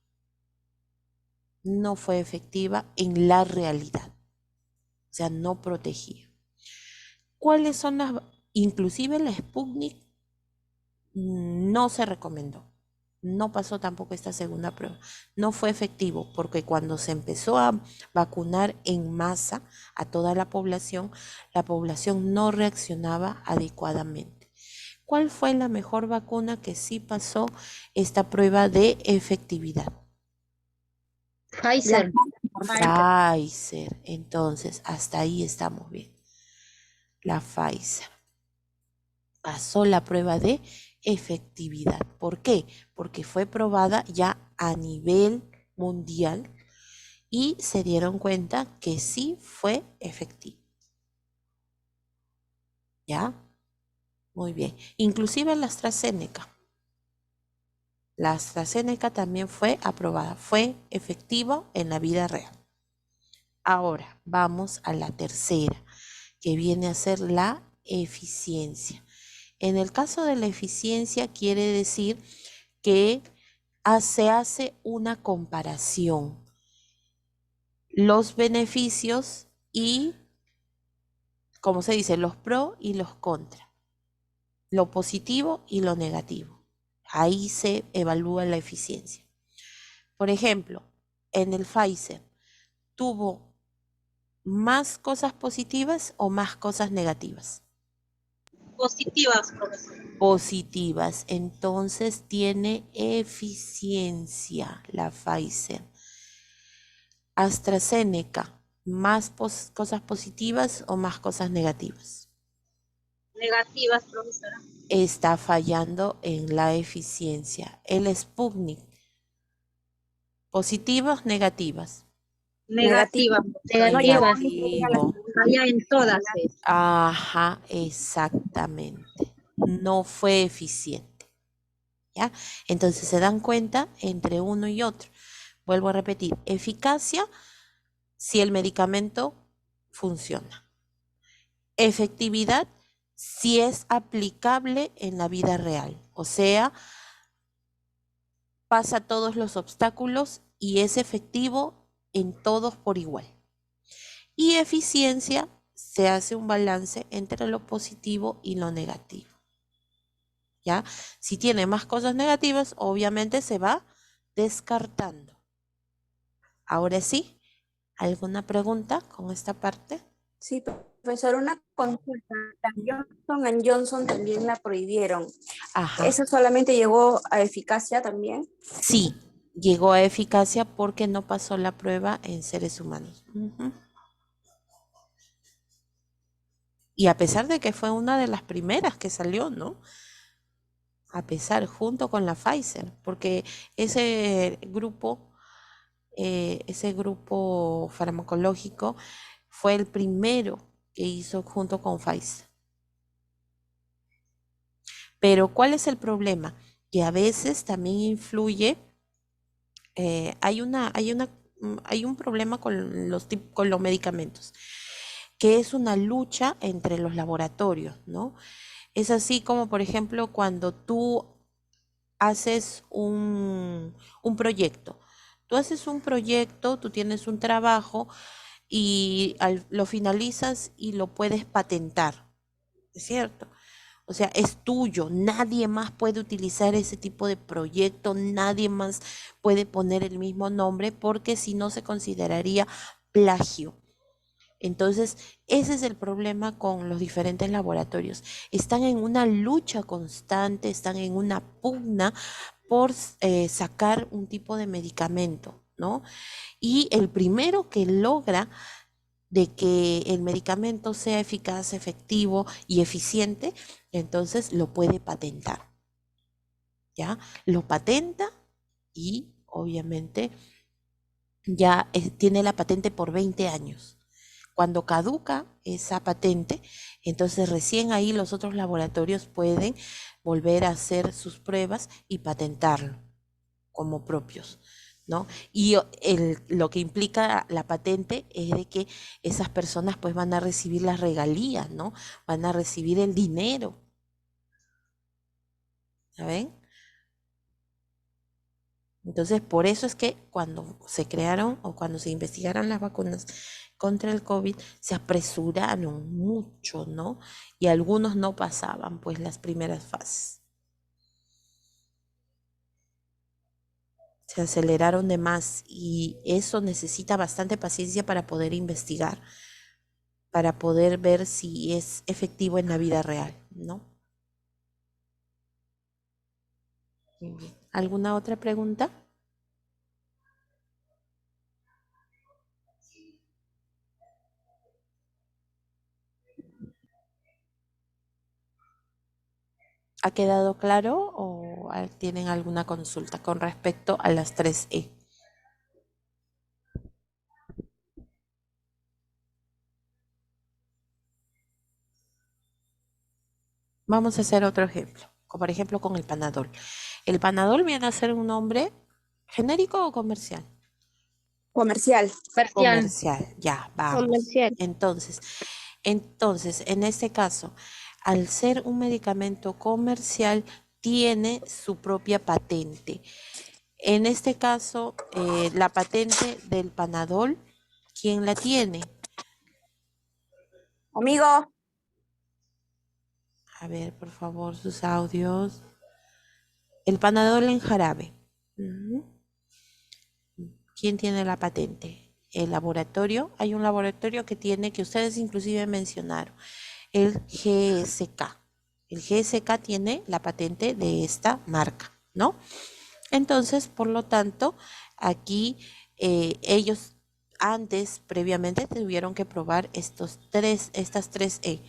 No fue efectiva en la realidad. O sea, no protegía. ¿Cuáles son las? Inclusive la Sputnik no se recomendó. No pasó tampoco esta segunda prueba. No fue efectivo porque cuando se empezó a vacunar en masa a toda la población no reaccionaba adecuadamente. ¿Cuál fue la mejor vacuna que sí pasó esta prueba de efectividad? Pfizer. Pfizer. Entonces, hasta ahí estamos bien. La Pfizer pasó la prueba de efectividad. ¿Por qué? Porque fue probada ya a nivel mundial y se dieron cuenta que sí fue efectiva. ¿Ya? Muy bien. Inclusive la AstraZeneca. La AstraZeneca también fue aprobada. Fue efectiva en la vida real. Ahora vamos a la tercera, que viene a ser la eficiencia. En el caso de la eficiencia quiere decir que se hace una comparación, los beneficios y, como se dice, los pro y los contra, lo positivo y lo negativo. Ahí se evalúa la eficiencia. Por ejemplo, en el Pfizer, ¿tuvo más cosas positivas o más cosas negativas? Positivas, profesora. Positivas, entonces tiene eficiencia la Pfizer. AstraZeneca, ¿más cosas positivas o más cosas negativas? Negativas, profesora. Está fallando en la eficiencia. El Sputnik, ¿positivas, negativas? Negativas. Negativas. Negativo. Falla en todas. Ajá, exactamente. No fue eficiente. ¿Ya? Entonces se dan cuenta entre uno y otro. Vuelvo a repetir, eficacia si el medicamento funciona. Efectividad si es aplicable en la vida real. O sea, pasa todos los obstáculos y es efectivo en todos por igual. Y eficiencia, se hace un balance entre lo positivo y lo negativo. ¿Ya? Si tiene más cosas negativas, obviamente se va descartando. Ahora sí, ¿alguna pregunta con esta parte? Sí, profesor, una consulta. La Johnson Johnson también la prohibieron. Ajá. ¿Eso solamente llegó a eficacia también? Sí, llegó a eficacia porque no pasó la prueba en seres humanos. Y a pesar de que fue una de las primeras que salió, ¿no? A pesar, junto con la Pfizer, porque ese grupo farmacológico fue el primero que hizo junto con Pfizer. Pero ¿cuál es el problema? Que a veces también influye, hay un problema con los medicamentos, que es una lucha entre los laboratorios, ¿no? Es así como, por ejemplo, cuando tú haces un proyecto. Tú haces un proyecto, tú tienes un trabajo y lo finalizas y lo puedes patentar, ¿es cierto? O sea, es tuyo, nadie más puede utilizar ese tipo de proyecto, nadie más puede poner el mismo nombre porque si no se consideraría plagio. Entonces, ese es el problema con los diferentes laboratorios. Están en una lucha constante, están en una pugna por sacar un tipo de medicamento, ¿no? Y el primero que logra de que el medicamento sea eficaz, efectivo y eficiente, entonces lo puede patentar, ¿ya? Lo patenta y obviamente ya tiene la patente por 20 años. Cuando caduca esa patente, entonces recién ahí los otros laboratorios pueden volver a hacer sus pruebas y patentarlo como propios, ¿no? Y lo que implica la patente es de que esas personas pues van a recibir las regalías, ¿no? Van a recibir el dinero. ¿Saben? Entonces, por eso es que cuando se crearon o cuando se investigaron las vacunas contra el COVID, se apresuraron mucho, ¿no? Y algunos no pasaban, pues, las primeras fases. Se aceleraron de más y eso necesita bastante paciencia para poder investigar, para poder ver si es efectivo en la vida real, ¿no? Muy bien. ¿Alguna otra pregunta? ¿Ha quedado claro o tienen alguna consulta con respecto a las 3E? Vamos a hacer otro ejemplo, como por ejemplo con el Panadol. ¿El Panadol viene a ser un nombre genérico o comercial? Comercial. Parcial. Comercial, ya, vamos. Comercial. Entonces, en este caso, al ser un medicamento comercial, tiene su propia patente. En este caso, la patente del Panadol, ¿quién la tiene? Amigo, A ver, por favor, sus audios. El Panadol en jarabe. Ujú. ¿Quién tiene la patente? El laboratorio. Hay un laboratorio que tiene, que ustedes inclusive mencionaron, el GSK. El GSK tiene la patente de esta marca, ¿no? Entonces, por lo tanto, aquí ellos antes, previamente, tuvieron que probar estas tres E.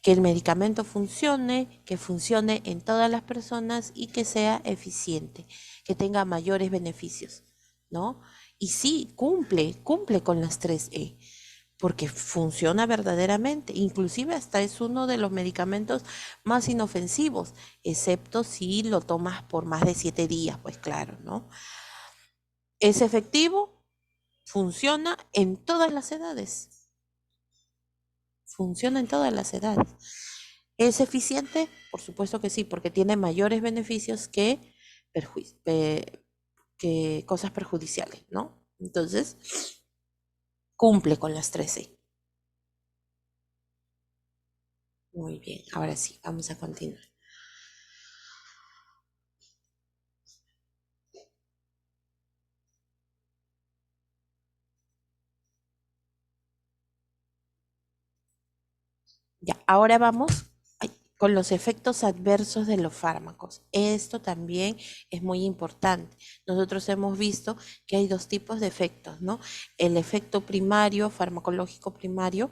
Que el medicamento funcione, que funcione en todas las personas y que sea eficiente, que tenga mayores beneficios, ¿no? Y sí, cumple con las 3E, porque funciona verdaderamente, inclusive hasta es uno de los medicamentos más inofensivos, excepto si lo tomas por más de 7 días, pues claro, ¿no? Es efectivo, funciona en todas las edades. Funciona en todas las edades. ¿Es eficiente? Por supuesto que sí, porque tiene mayores beneficios que cosas perjudiciales, ¿no? Entonces, cumple con las 13. Muy bien, ahora sí, vamos a continuar. Ya, ahora vamos con los efectos adversos de los fármacos. Esto también es muy importante. Nosotros hemos visto que hay dos tipos de efectos, ¿no? El efecto primario, farmacológico primario,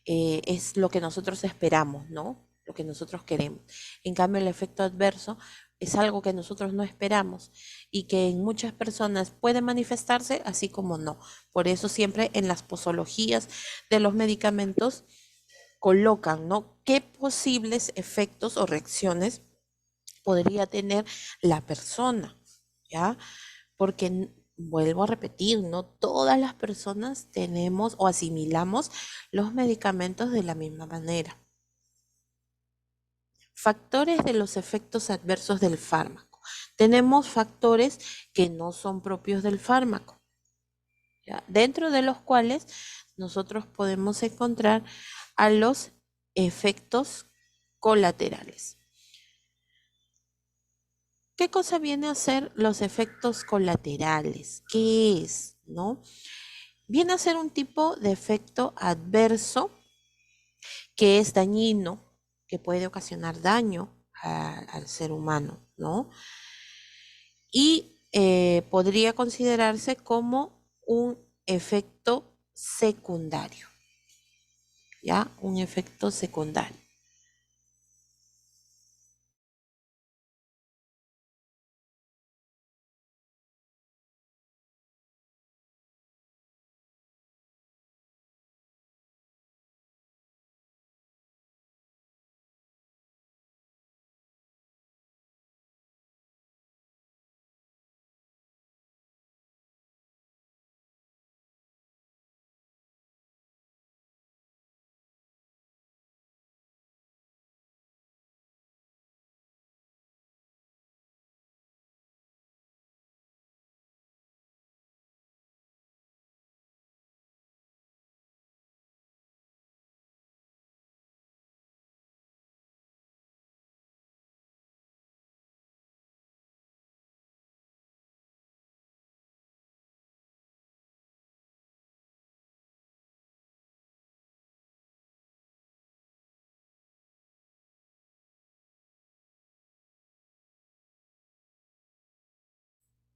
es lo que nosotros esperamos, ¿no? Lo que nosotros queremos. En cambio, el efecto adverso es algo que nosotros no esperamos y que en muchas personas puede manifestarse, así como no. Por eso siempre en las posologías de los medicamentos colocan, ¿no? ¿Qué posibles efectos o reacciones podría tener la persona? ¿Ya? Porque vuelvo a repetir, no todas las personas tenemos o asimilamos los medicamentos de la misma manera. Factores de los efectos adversos del fármaco. Tenemos factores que no son propios del fármaco, ¿ya? Dentro de los cuales nosotros podemos encontrar a los efectos colaterales. ¿Qué cosa viene a ser los efectos colaterales? ¿Qué es? ¿No? Viene a ser un tipo de efecto adverso que es dañino, que puede ocasionar daño al ser humano, ¿no? Y podría considerarse como un efecto secundario, ¿ya? Un efecto secundario.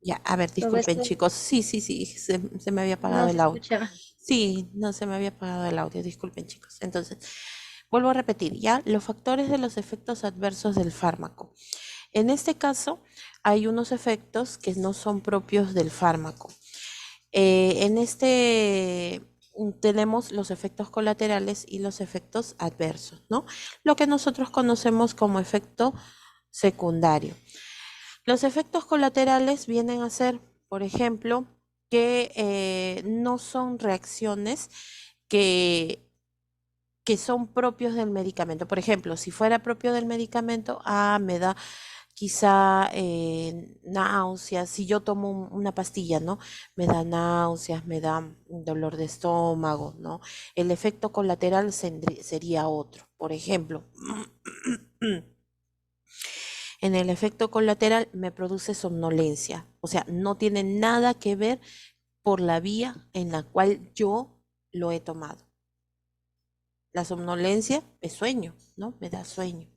Ya, a ver, disculpen Profesor. chicos. Sí, se me había apagado No se el audio. escucha. Sí, no se me había apagado el audio, disculpen chicos. Entonces, vuelvo a repetir, ya, los factores de los efectos adversos del fármaco. En este caso, hay unos efectos que no son propios del fármaco. Tenemos los efectos colaterales y los efectos adversos, ¿no? Lo que nosotros conocemos como efecto secundario. Los efectos colaterales vienen a ser, por ejemplo, que no son reacciones que son propios del medicamento. Por ejemplo, si fuera propio del medicamento, me da quizá náuseas. Si yo tomo una pastilla, ¿no? Me da náuseas, me da un dolor de estómago, ¿no? El efecto colateral sería otro. Por ejemplo, en el efecto colateral me produce somnolencia. O sea, no tiene nada que ver por la vía en la cual yo lo he tomado. La somnolencia es sueño, ¿no? Me da sueño.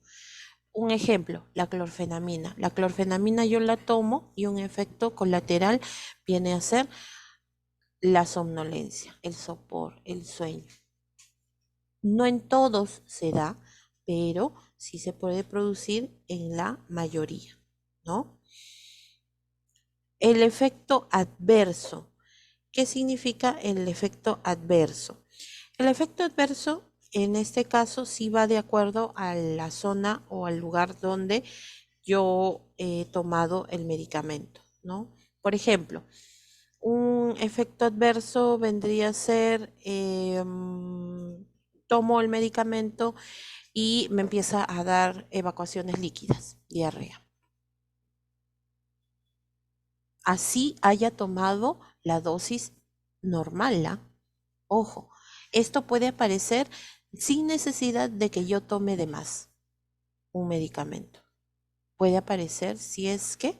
Un ejemplo, la clorfenamina. La clorfenamina yo la tomo y un efecto colateral viene a ser la somnolencia, el sopor, el sueño. No en todos se da, pero sí se puede producir en la mayoría, ¿no? El efecto adverso. ¿Qué significa el efecto adverso? El efecto adverso, en este caso, sí va de acuerdo a la zona o al lugar donde yo he tomado el medicamento, ¿no? Por ejemplo, un efecto adverso vendría a ser, tomo el medicamento y me empieza a dar evacuaciones líquidas, diarrea. Así haya tomado la dosis normal, ¿ah? Ojo, esto puede aparecer sin necesidad de que yo tome de más un medicamento. Puede aparecer si es que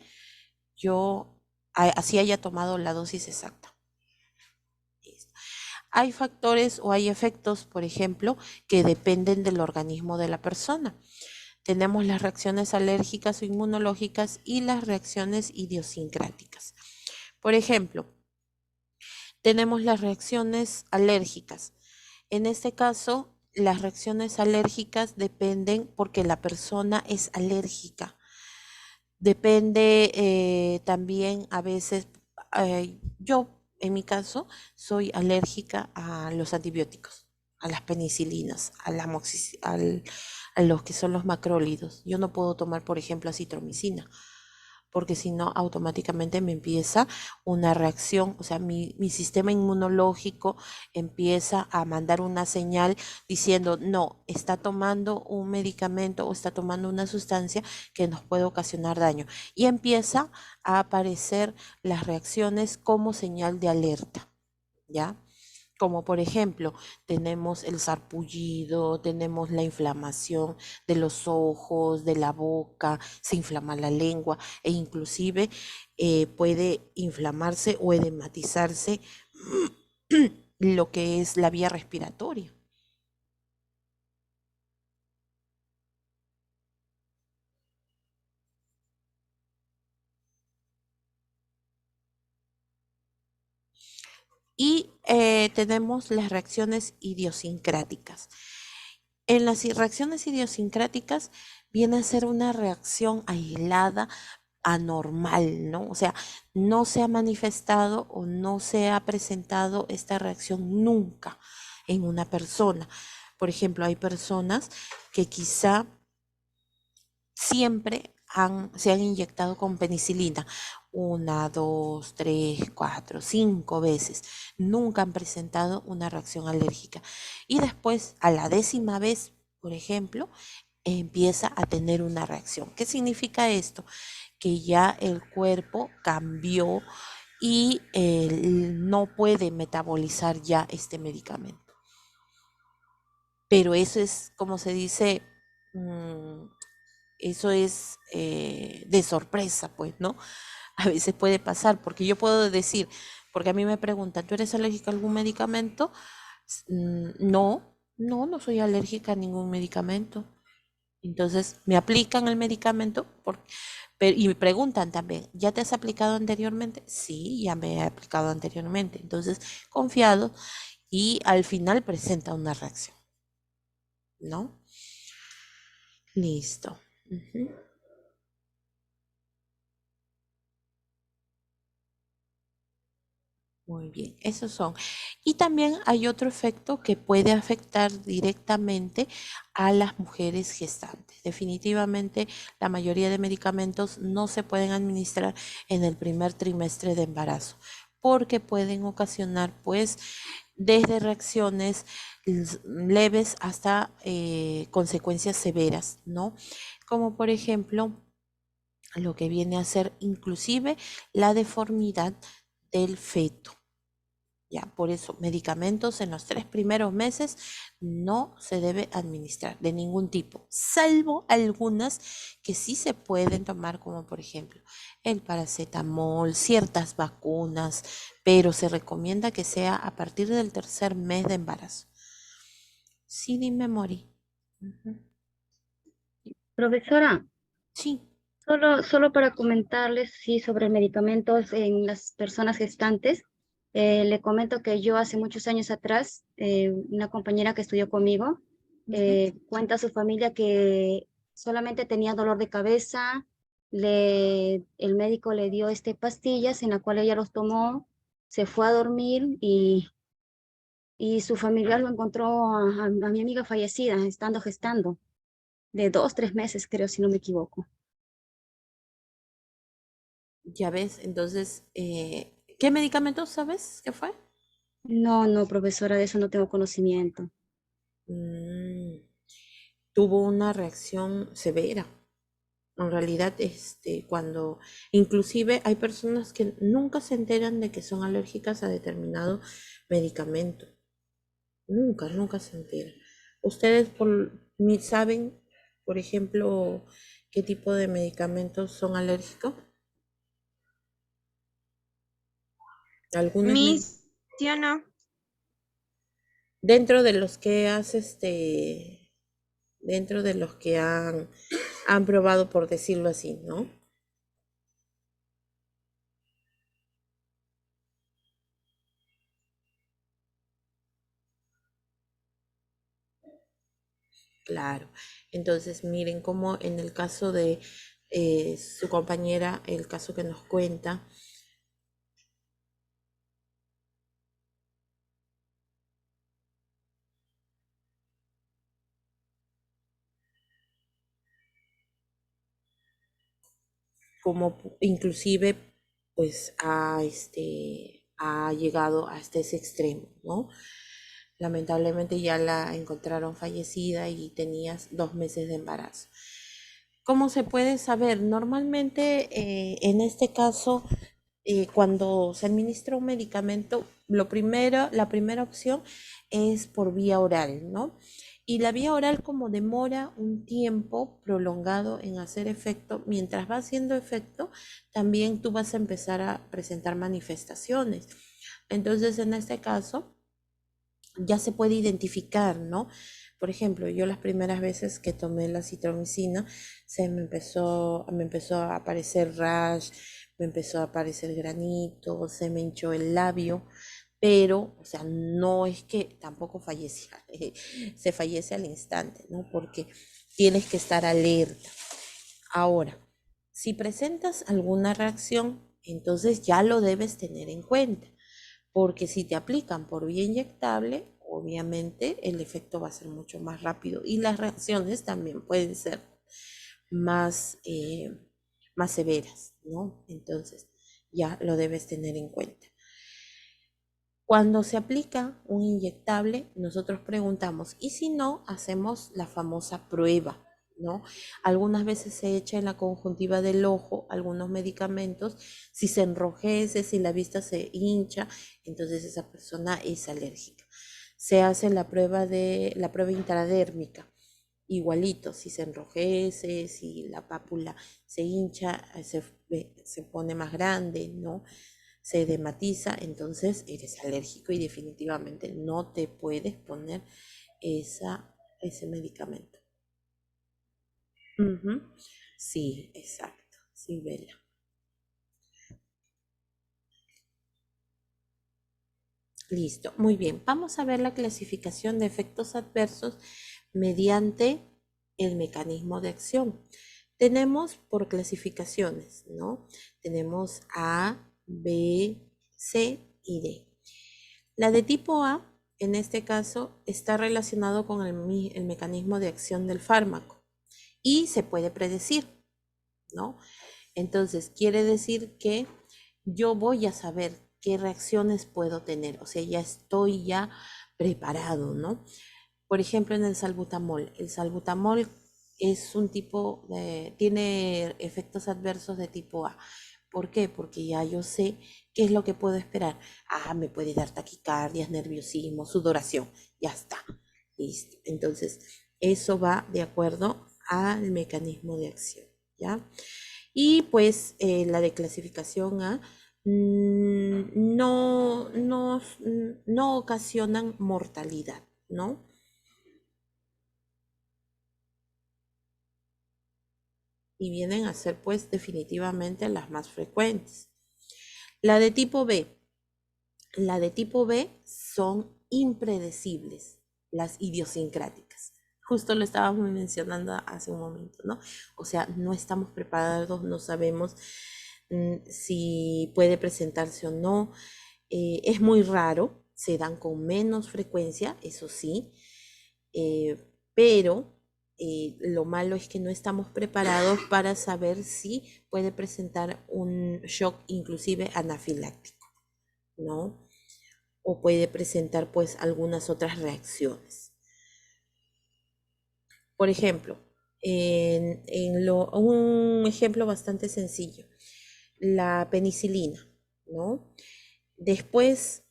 yo así haya tomado la dosis exacta. Listo. Hay factores o hay efectos, por ejemplo, que dependen del organismo de la persona. Tenemos las reacciones alérgicas o inmunológicas y las reacciones idiosincráticas. Por ejemplo, tenemos las reacciones alérgicas. En este caso, las reacciones alérgicas dependen porque la persona es alérgica. Depende también a veces, yo en mi caso soy alérgica a los antibióticos, a las penicilinas, a los que son los macrólidos. Yo no puedo tomar, por ejemplo, acitromicina, porque si no, automáticamente me empieza una reacción, o sea, mi sistema inmunológico empieza a mandar una señal diciendo, no, está tomando un medicamento o está tomando una sustancia que nos puede ocasionar daño. Y empieza a aparecer las reacciones como señal de alerta, ¿ya? Como por ejemplo, tenemos el sarpullido, tenemos la inflamación de los ojos, de la boca, se inflama la lengua e inclusive puede inflamarse o edematizarse lo que es la vía respiratoria. Y tenemos las reacciones idiosincráticas. En las reacciones idiosincráticas viene a ser una reacción aislada, anormal, ¿no? O sea, no se ha manifestado o no se ha presentado esta reacción nunca en una persona. Por ejemplo, hay personas que quizá siempre se han inyectado con penicilina 1, 2, 3, 4, 5 veces. Nunca han presentado una reacción alérgica. Y después, a la 10ª vez, por ejemplo, empieza a tener una reacción. ¿Qué significa esto? Que ya el cuerpo cambió y no puede metabolizar ya este medicamento. Pero eso es, como se dice, eso es de sorpresa, pues, ¿no? A veces puede pasar, porque yo puedo decir, porque a mí me preguntan, ¿tú eres alérgica a algún medicamento? No soy alérgica a ningún medicamento. Entonces, me aplican el medicamento y me preguntan también, ¿ya te has aplicado anteriormente? Sí, ya me he aplicado anteriormente. Entonces, confiado y al final presenta una reacción, ¿no? Listo. Ujú. Muy bien, esos son. Y también hay otro efecto que puede afectar directamente a las mujeres gestantes. Definitivamente, la mayoría de medicamentos no se pueden administrar en el primer trimestre de embarazo, porque pueden ocasionar, pues, desde reacciones leves hasta consecuencias severas, ¿no? Como por ejemplo, lo que viene a ser inclusive la deformidad del feto. Ya, por eso, medicamentos en los 3 primeros meses no se debe administrar de ningún tipo, salvo algunas que sí se pueden tomar, como por ejemplo el paracetamol, ciertas vacunas, pero se recomienda que sea a partir del 3er mes de embarazo. Sí, dime, Mori. Ujú. Profesora, Sí. solo para comentarles, sí, sobre medicamentos en las personas gestantes. Le comento que yo hace muchos años atrás, una compañera que estudió conmigo, cuenta a su familia que solamente tenía dolor de cabeza, el médico le dio pastillas en la cual ella los tomó, se fue a dormir y su familiar lo encontró a mi amiga fallecida, estando gestando, de 2, 3 meses, creo, si no me equivoco. Ya ves, entonces, ¿qué medicamentos sabes qué fue? No, profesora, de eso no tengo conocimiento. Mm, tuvo una reacción severa. En realidad, cuando inclusive hay personas que nunca se enteran de que son alérgicas a determinado medicamento. Nunca se enteran. ¿Ustedes saben, por ejemplo, qué tipo de medicamentos son alérgicos? Algunos Yo no. dentro de los que dentro de los que han probado, por decirlo así, ¿no? Claro. Entonces, miren cómo en el caso de su compañera, el caso que nos cuenta, como inclusive pues ha llegado hasta ese extremo, ¿no? Lamentablemente ya la encontraron fallecida y tenía 2 meses de embarazo. ¿Cómo se puede saber? Normalmente en este caso, cuando se administra un medicamento, la primera opción es por vía oral, ¿no? Y la vía oral, como demora un tiempo prolongado en hacer efecto, mientras va haciendo efecto, también tú vas a empezar a presentar manifestaciones. Entonces, en este caso, ya se puede identificar, ¿no? Por ejemplo, yo las primeras veces que tomé la citromicina, me empezó a aparecer rash, me empezó a aparecer granito, se me hinchó el labio, pero, o sea, no es que tampoco fallecía, se fallece al instante, ¿no? Porque tienes que estar alerta. Ahora, si presentas alguna reacción, entonces ya lo debes tener en cuenta, porque si te aplican por vía inyectable, obviamente el efecto va a ser mucho más rápido y las reacciones también pueden ser más, más severas, ¿no? Entonces ya lo debes tener en cuenta. Cuando se aplica un inyectable, nosotros preguntamos, y si no, hacemos la famosa prueba, ¿no? Algunas veces se echa en la conjuntiva del ojo algunos medicamentos, si se enrojece, si la vista se hincha, entonces esa persona es alérgica. Se hace la prueba intradérmica, igualito, si se enrojece, si la pápula se hincha, se pone más grande, ¿no? Se dematiza, entonces eres alérgico y definitivamente no te puedes poner ese medicamento. Ujú. Sí, exacto. Sí, Bella. Listo, muy bien. Vamos a ver la clasificación de efectos adversos mediante el mecanismo de acción. Tenemos por clasificaciones, ¿no? Tenemos A, B, C y D. La de tipo A, en este caso, está relacionado con el mecanismo de acción del fármaco y se puede predecir, ¿no? Entonces, quiere decir que yo voy a saber qué reacciones puedo tener, o sea, ya estoy ya preparado, ¿no? Por ejemplo, en el salbutamol es un tipo tiene efectos adversos de tipo A. ¿Por qué? Porque ya yo sé qué es lo que puedo esperar. Ah, me puede dar taquicardias, nerviosismo, sudoración, ya está, listo. Entonces, eso va de acuerdo al mecanismo de acción, ¿ya? Y pues la de clasificación A no ocasionan mortalidad, ¿no? Y vienen a ser pues definitivamente las más frecuentes. La de tipo B. La de tipo B son impredecibles, las idiosincráticas. Justo lo estábamos mencionando hace un momento, ¿no? O sea, no estamos preparados, no sabemos si puede presentarse o no. Es muy raro, se dan con menos frecuencia, eso sí, pero lo malo es que no estamos preparados para saber si puede presentar un shock inclusive anafiláctico, ¿no? O puede presentar pues algunas otras reacciones. Por ejemplo, un ejemplo bastante sencillo, la penicilina, ¿no? Después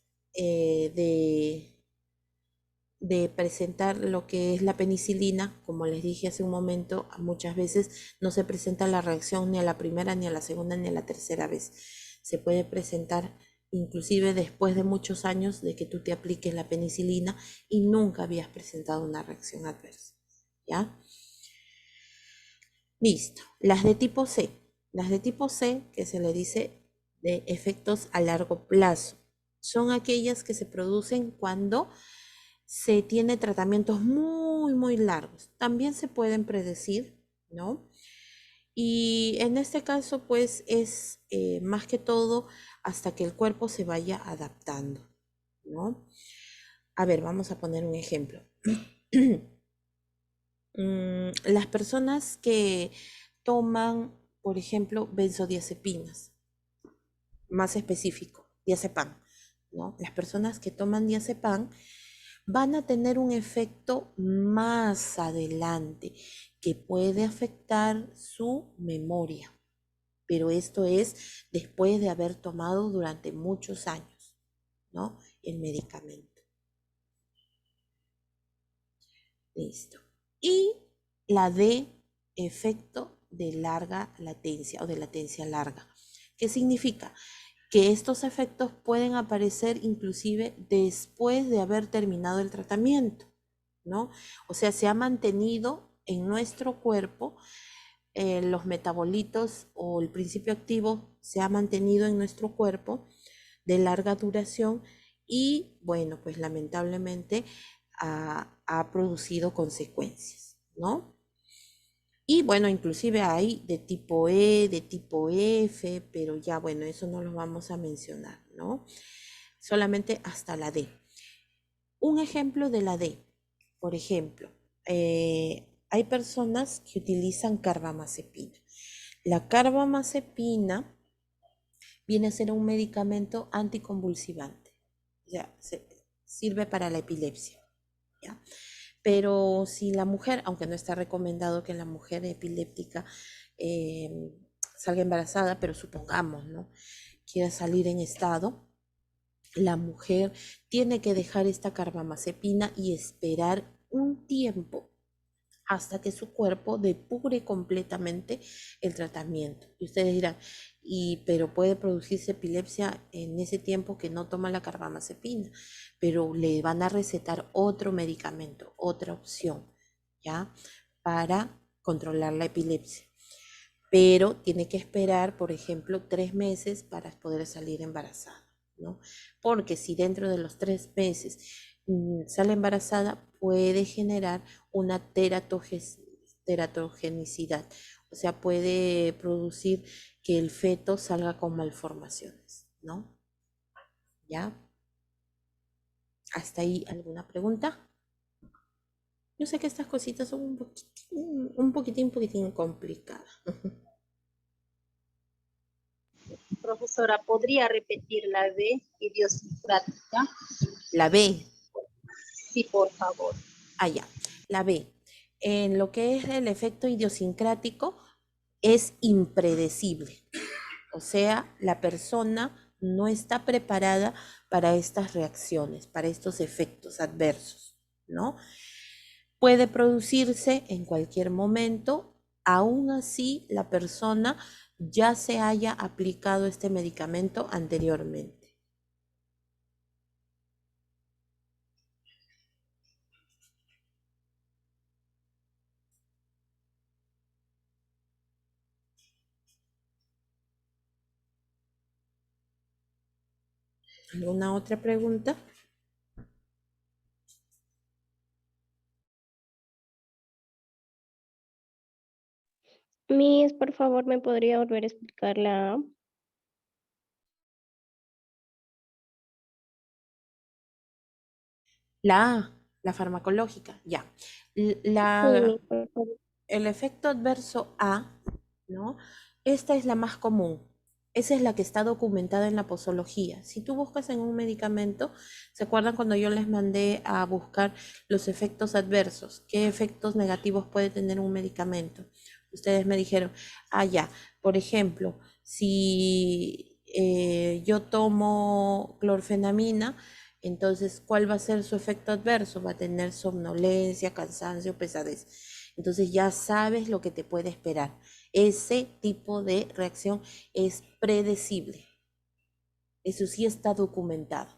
de presentar lo que es la penicilina, como les dije hace un momento, muchas veces no se presenta la reacción ni a la primera, ni a la segunda, ni a la tercera vez. Se puede presentar inclusive después de muchos años de que tú te apliques la penicilina y nunca habías presentado una reacción adversa, ¿ya? Listo. Las de tipo C. Las de tipo C, que se le dice de efectos a largo plazo, son aquellas que se producen cuando se tiene tratamientos muy, muy largos. También se pueden predecir, ¿no? Y en este caso, pues es más que todo hasta que el cuerpo se vaya adaptando, ¿no? A ver, vamos a poner un ejemplo. Las personas que toman, por ejemplo, benzodiazepinas, más específico, diazepam, ¿no? Las personas que toman diazepam van a tener un efecto más adelante que puede afectar su memoria, pero esto es después de haber tomado durante muchos años, ¿no? El medicamento. Listo. Y la de efecto de larga latencia o de latencia larga. ¿Qué significa? Que estos efectos pueden aparecer inclusive después de haber terminado el tratamiento, ¿no? O sea, se ha mantenido en nuestro cuerpo los metabolitos o el principio activo se ha mantenido en nuestro cuerpo de larga duración y bueno, pues lamentablemente ha producido consecuencias, ¿no? Y bueno, inclusive hay de tipo E, de tipo F, pero ya bueno, eso no lo vamos a mencionar, ¿no? Solamente hasta la D. Un ejemplo de la D, por ejemplo, hay personas que utilizan carbamazepina. La carbamazepina viene a ser un medicamento anticonvulsivante, ya, sirve para la epilepsia, ¿ya? Pero si la mujer, aunque no está recomendado que la mujer epiléptica salga embarazada, pero supongamos, ¿no? Quiera salir en estado, la mujer tiene que dejar esta carbamazepina y esperar un tiempo hasta que su cuerpo depure completamente el tratamiento. Y ustedes dirán, pero puede producirse epilepsia en ese tiempo que no toma la carbamazepina, pero le van a recetar otro medicamento, otra opción, ¿ya? Para controlar la epilepsia. Pero tiene que esperar, por ejemplo, 3 meses para poder salir embarazada, ¿no? Porque si dentro de los 3 meses sale embarazada, puede generar una teratogenicidad, o sea, puede producir que el feto salga con malformaciones, ¿no? ¿Ya? ¿Hasta ahí alguna pregunta? Yo sé que estas cositas son un poquitín complicadas. Profesora, ¿podría repetir la B idiosincrática? La B. Sí, por favor. Ya. La B. En lo que es el efecto idiosincrático, es impredecible. O sea, la persona no está preparada para estas reacciones, para estos efectos adversos, ¿no? Puede producirse en cualquier momento, aún así la persona ya se haya aplicado este medicamento anteriormente. ¿Alguna otra pregunta? Miss, por favor, ¿me podría volver a explicar la A? La A, la farmacológica, ya. Sí, Miss, por favor. El efecto adverso A, ¿no? Esta es la más común. Esa es la que está documentada en la posología. Si tú buscas en un medicamento, ¿se acuerdan cuando yo les mandé a buscar los efectos adversos? ¿Qué efectos negativos puede tener un medicamento? Ustedes me dijeron, ya, por ejemplo, si yo tomo clorfenamina, entonces, ¿cuál va a ser su efecto adverso? Va a tener somnolencia, cansancio, pesadez. Entonces ya sabes lo que te puede esperar. Ese tipo de reacción es predecible. Eso sí está documentado,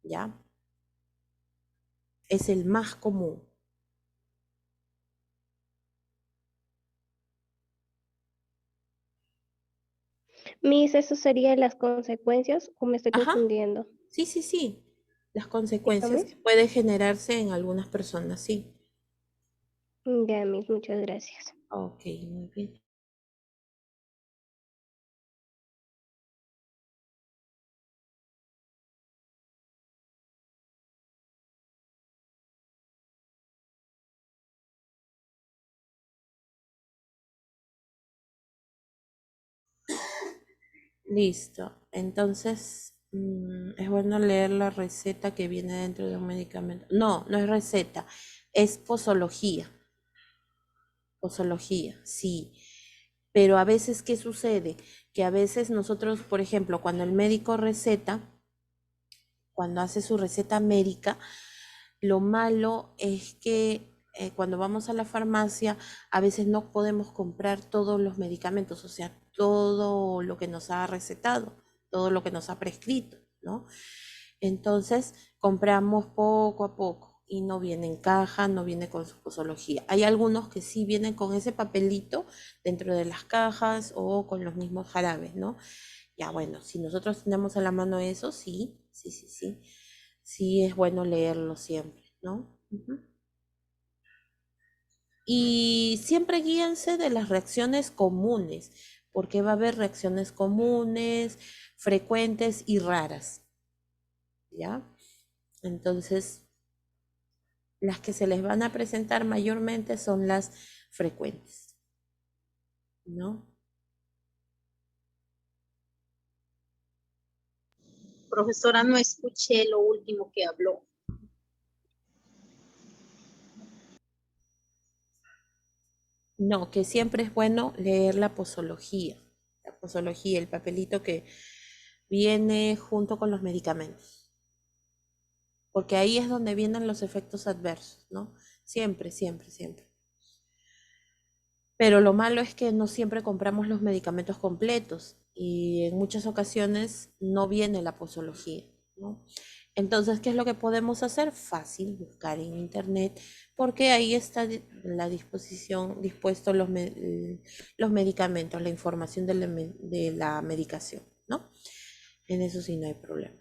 ¿ya? Es el más común. Miss, ¿eso serían las consecuencias o me estoy Ajá, confundiendo? sí. Las consecuencias Dígame. que puede generarse en algunas personas, sí. Ya, Miss, muchas gracias. Ok, muy bien. Listo. Entonces, es bueno leer la receta que viene dentro de un medicamento. No, no es receta, es posología. Posología, sí. Pero a veces, ¿qué sucede? Que a veces nosotros, por ejemplo, cuando el médico receta, cuando hace su receta médica, lo malo es que cuando vamos a la farmacia, a veces no podemos comprar todos los medicamentos, o sea, todo lo que nos ha recetado, todo lo que nos ha prescrito, ¿no? Entonces, compramos poco a poco y no viene en caja, no viene con su posología. Hay algunos que sí vienen con ese papelito dentro de las cajas o con los mismos jarabes, ¿no? Ya, bueno, si nosotros tenemos a la mano eso, sí. Sí es bueno leerlo siempre, ¿no? Y siempre guíense de las reacciones comunes, porque va a haber reacciones comunes, frecuentes y raras, ¿ya? Entonces, las que se les van a presentar mayormente son las frecuentes, ¿no? Profesora, no escuché lo último que habló. No, que siempre es bueno leer la posología, el papelito que viene junto con los medicamentos, porque ahí es donde vienen los efectos adversos, ¿no? Siempre. Pero lo malo es que no siempre compramos los medicamentos completos y en muchas ocasiones no viene la posología, ¿no? Entonces, ¿qué es lo que podemos hacer? Fácil, buscar en internet, porque ahí está la disposición, dispuestos los medicamentos, la información de la medicación, ¿no? En eso sí no hay problema.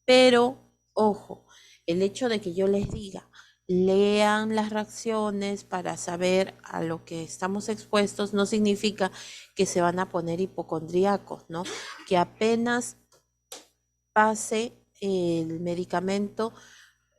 Pero, ojo, el hecho de que yo les diga, lean las reacciones para saber a lo que estamos expuestos, no significa que se van a poner hipocondríacos, ¿no? Que apenas pase el medicamento,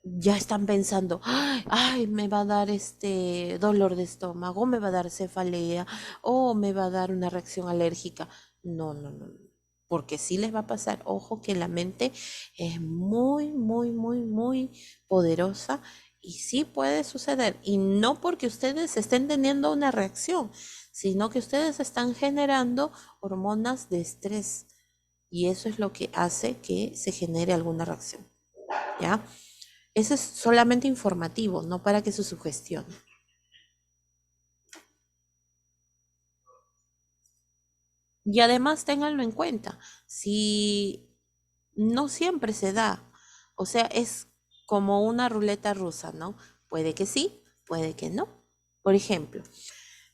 ya están pensando, ay, me va a dar este dolor de estómago, me va a dar cefalea, o me va a dar una reacción alérgica. No, no, no, no. Porque sí les va a pasar. Ojo que la mente es muy, muy, muy, muy poderosa y sí puede suceder. Y no porque ustedes estén teniendo una reacción, sino que ustedes están generando hormonas de estrés. Y eso es lo que hace que se genere alguna reacción. ¿Ya? Eso es solamente informativo, no para que se sugestione. Y además ténganlo en cuenta, si no siempre se da, o sea, es como una ruleta rusa, ¿no? Puede que sí, puede que no. Por ejemplo,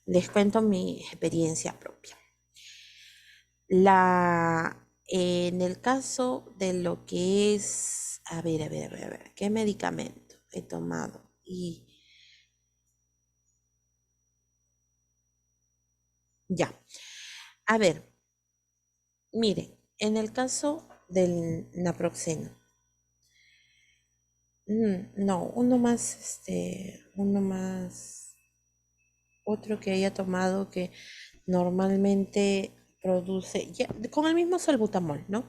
les cuento mi experiencia propia. En el caso de lo que es, a ver, ¿qué medicamento he tomado? Y ya, a ver, miren, en el caso del naproxeno, no, otro que haya tomado que normalmente produce, ya, con el mismo salbutamol, ¿no?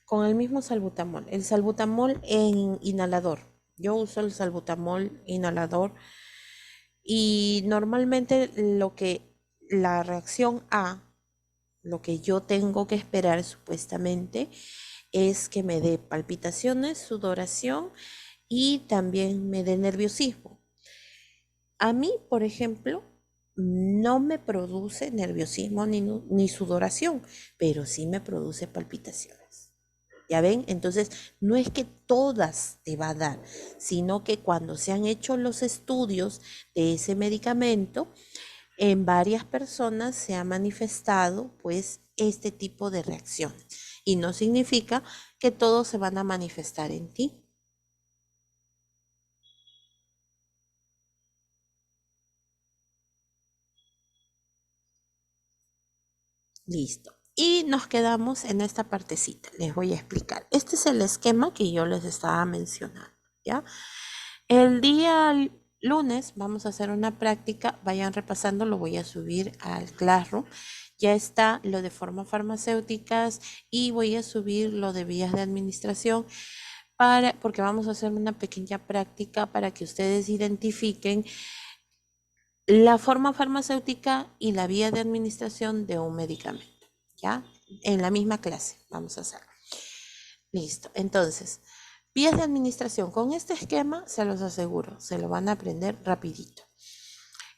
Con el mismo salbutamol, el salbutamol en inhalador. Yo uso el salbutamol inhalador y normalmente la reacción A, lo que yo tengo que esperar supuestamente es que me dé palpitaciones, sudoración y también me dé nerviosismo. A mí, por ejemplo, no me produce nerviosismo ni sudoración, pero sí me produce palpitaciones. ¿Ya ven? Entonces, no es que todas te va a dar, sino que cuando se han hecho los estudios de ese medicamento, en varias personas se ha manifestado pues este tipo de reacciones. Y no significa que todos se van a manifestar en ti. Listo. Y nos quedamos en esta partecita. Les voy a explicar. Este es el esquema que yo les estaba mencionando, ¿ya? El día lunes vamos a hacer una práctica. Vayan repasando, lo voy a subir al Classroom. Ya está lo de formas farmacéuticas y voy a subir lo de vías de administración porque vamos a hacer una pequeña práctica para que ustedes identifiquen la forma farmacéutica y la vía de administración de un medicamento, ¿ya? En la misma clase vamos a hacerlo. Listo. Entonces, vías de administración. Con este esquema, se los aseguro, se lo van a aprender rapidito.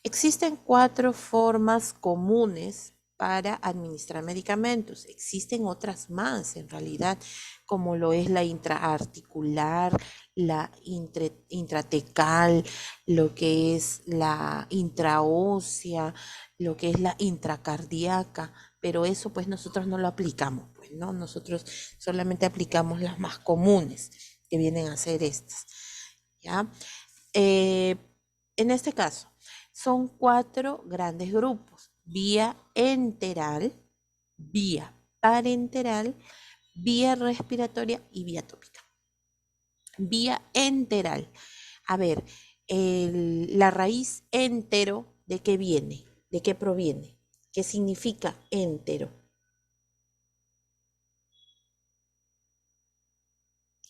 Existen 4 formas comunes para administrar medicamentos. Existen otras más, en realidad, como lo es la intraarticular, la intratecal, lo que es la intraósea, lo que es la intracardíaca, pero eso pues nosotros no lo aplicamos, pues, ¿no? Nosotros solamente aplicamos las más comunes, que vienen a ser estas, ¿ya? En este caso, son 4 grandes grupos: vía enteral, vía parenteral, vía respiratoria y vía tópica. Vía enteral. A ver, la raíz entero, ¿de qué viene? ¿De qué proviene? ¿Qué significa entero?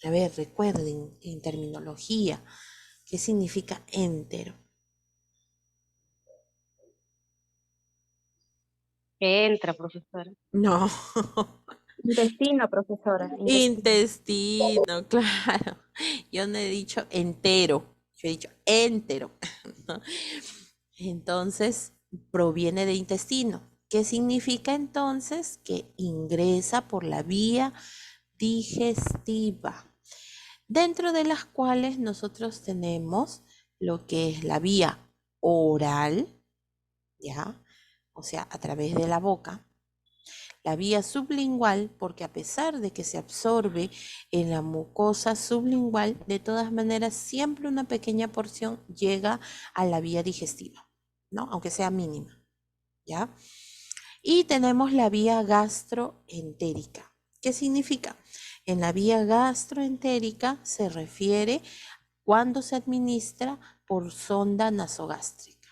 A ver, recuerden en terminología, ¿qué significa entero? Que entra, profesora. No. Intestino, profesora. Intestino, claro. Yo no he dicho entero, yo he dicho entero, ¿no? Entonces, proviene de intestino. ¿Qué significa entonces? Que ingresa por la vía digestiva, dentro de las cuales nosotros tenemos lo que es la vía oral, ¿ya? O sea, a través de la boca. La vía sublingual, porque a pesar de que se absorbe en la mucosa sublingual, de todas maneras siempre una pequeña porción llega a la vía digestiva, ¿no? Aunque sea mínima, ¿ya? Y tenemos la vía gastroentérica. ¿Qué significa? En la vía gastroentérica se refiere cuando se administra por sonda nasogástrica.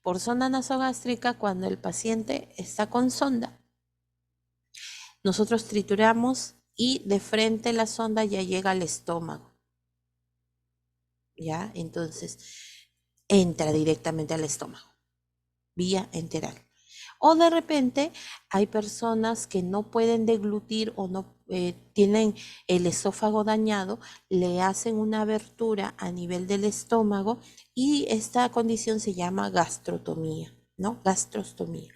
Por sonda nasogástrica, cuando el paciente está con sonda, nosotros trituramos y de frente la sonda ya llega al estómago. ¿Ya? Entonces, entra directamente al estómago. Vía enteral. O de repente hay personas que no pueden deglutir o no tienen el esófago dañado, le hacen una abertura a nivel del estómago y esta condición se llama gastrotomía, ¿no? Gastrostomía.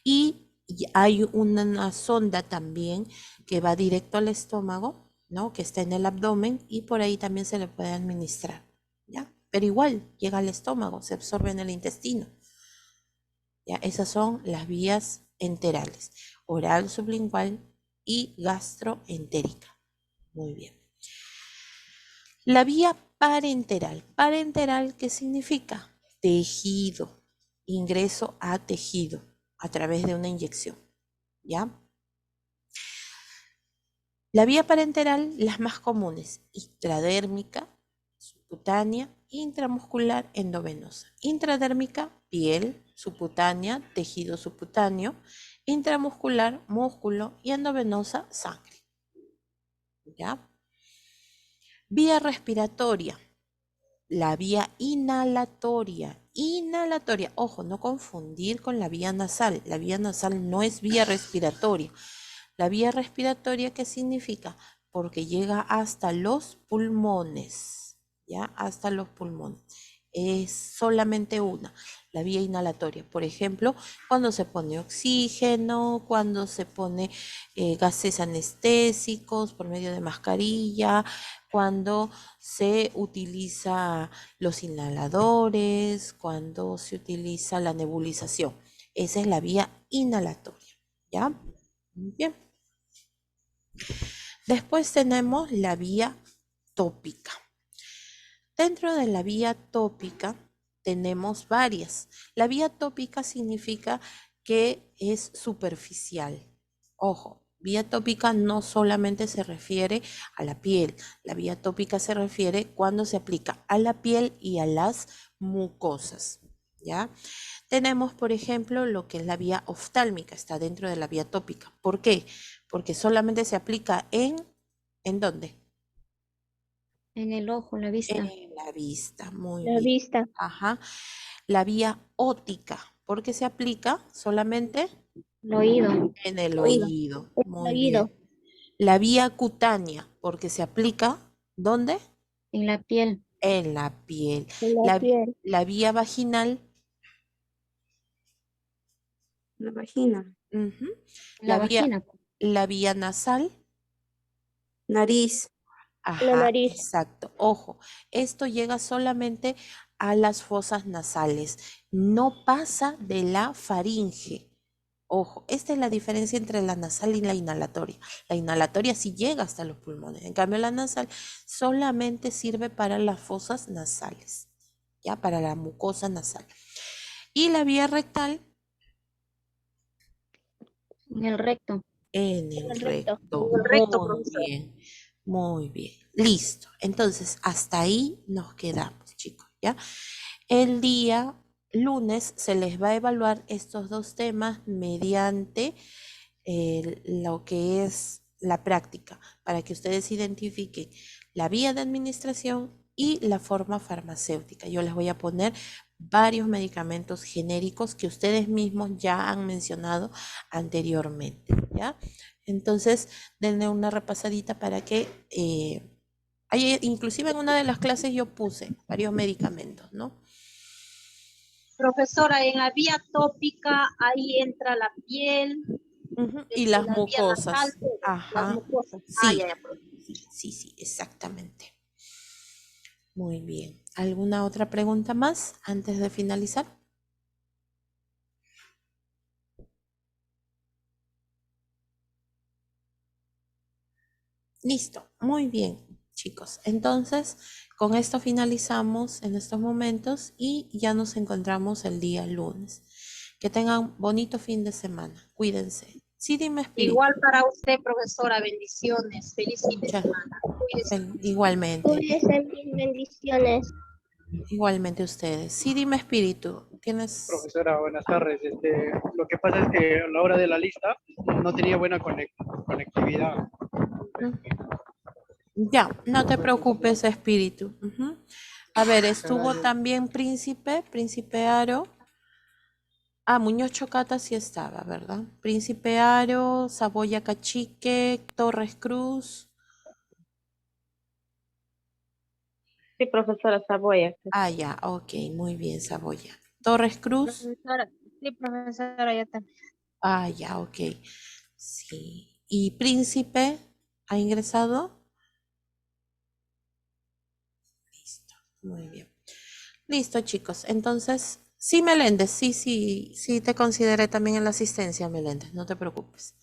Y hay una sonda también que va directo al estómago, ¿no? Que está en el abdomen y por ahí también se le puede administrar, ¿ya? Pero igual llega al estómago, se absorbe en el intestino. ¿Ya? Esas son las vías enterales, oral, sublingual y gastroentérica. Muy bien. La vía parenteral. Parenteral, ¿qué significa? Tejido, ingreso a tejido a través de una inyección. ¿Ya? La vía parenteral, las más comunes, intradérmica, subcutánea, intramuscular, endovenosa. Intradérmica, piel, subcutánea, tejido subcutáneo, intramuscular, músculo y endovenosa, sangre. ¿Ya? Vía respiratoria, la vía inhalatoria. Inhalatoria, ojo, no confundir con la vía nasal. La vía nasal no es vía respiratoria. La vía respiratoria, ¿qué significa? Porque llega hasta los pulmones, ¿ya? Hasta los pulmones. Es solamente una, la vía inhalatoria. Por ejemplo, cuando se pone oxígeno, cuando se pone gases anestésicos por medio de mascarilla, cuando se utiliza los inhaladores, cuando se utiliza la nebulización. Esa es la vía inhalatoria, ¿ya? Bien. Después tenemos la vía tópica. Dentro de la vía tópica tenemos varias. La vía tópica significa que es superficial. Ojo, vía tópica no solamente se refiere a la piel. La vía tópica se refiere cuando se aplica a la piel y a las mucosas, ¿ya? Tenemos, por ejemplo, lo que es la vía oftálmica, está dentro de la vía tópica. ¿Por qué? Porque solamente se aplica ¿en dónde? En el ojo, la vista. En la vista, muy La bien. vista. Ajá. La vía óptica, porque se aplica solamente El oído. en el Oído. oído. El Muy oído. bien. La vía cutánea, porque se aplica ¿dónde? En la piel. En la piel. En la piel. La vía vaginal. La vagina. Ujú. En la vagina. La vía nasal. Nariz. La Ajá, nariz. exacto. Ojo, esto llega solamente a las fosas nasales, no pasa de la faringe. Ojo, esta es la diferencia entre la nasal y la inhalatoria. La inhalatoria sí llega hasta los pulmones, en cambio la nasal solamente sirve para las fosas nasales, ya para la mucosa nasal. Y la vía rectal En el recto. en el el recto. recto. En el recto, Muy profesora. bien, muy bien. Listo. Entonces, hasta ahí nos quedamos, chicos, ¿ya? El día lunes se les va a evaluar estos dos temas mediante lo que es la práctica, para que ustedes identifiquen la vía de administración y la forma farmacéutica. Yo les voy a poner varios medicamentos genéricos que ustedes mismos ya han mencionado anteriormente, ¿ya? Entonces, denle una repasadita para que inclusive en una de las clases yo puse varios medicamentos, ¿no? Profesora, en la vía tópica, ahí entra la piel, Ujú, y desde las la vía mucosas. nasal, las Ajá. mucosas. Sí, Ya, profe. sí, exactamente. Muy bien. ¿Alguna otra pregunta más antes de finalizar? Listo, muy bien, chicos. Entonces, con esto finalizamos en estos momentos y ya nos encontramos el día lunes. Que tengan bonito fin de semana. Cuídense. Sí, dime, Espíritu. Igual para usted, profesora, bendiciones. Feliz fin de Ya. semana. Cuídese. Igualmente, Cuídense, bendiciones. igualmente ustedes. Sí, dime, Espíritu. Tienes... Profesora, buenas tardes. Lo que pasa es que a la hora de la lista no tenía buena conectividad. Ya, no te preocupes, Espíritu. Ujú. A ver, estuvo también Príncipe Aro. Ah, Muñoz Chocata sí estaba, ¿verdad? Príncipe Aro, Saboya Cachique, Torres Cruz. Sí, profesora Saboya. Ah, ya, ok, muy bien, Saboya. Torres Cruz. Profesora, sí, profesora, yo también. Ah, ya, ok. Sí. ¿Y Príncipe ha ingresado? Listo, muy bien. Listo, chicos. Entonces, sí, Meléndez, sí te consideré también en la asistencia, Meléndez, no te preocupes.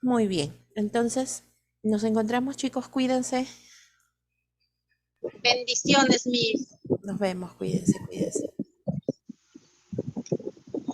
Muy bien. Entonces, nos encontramos, chicos, cuídense. Bendiciones, mis. Nos vemos, cuídense.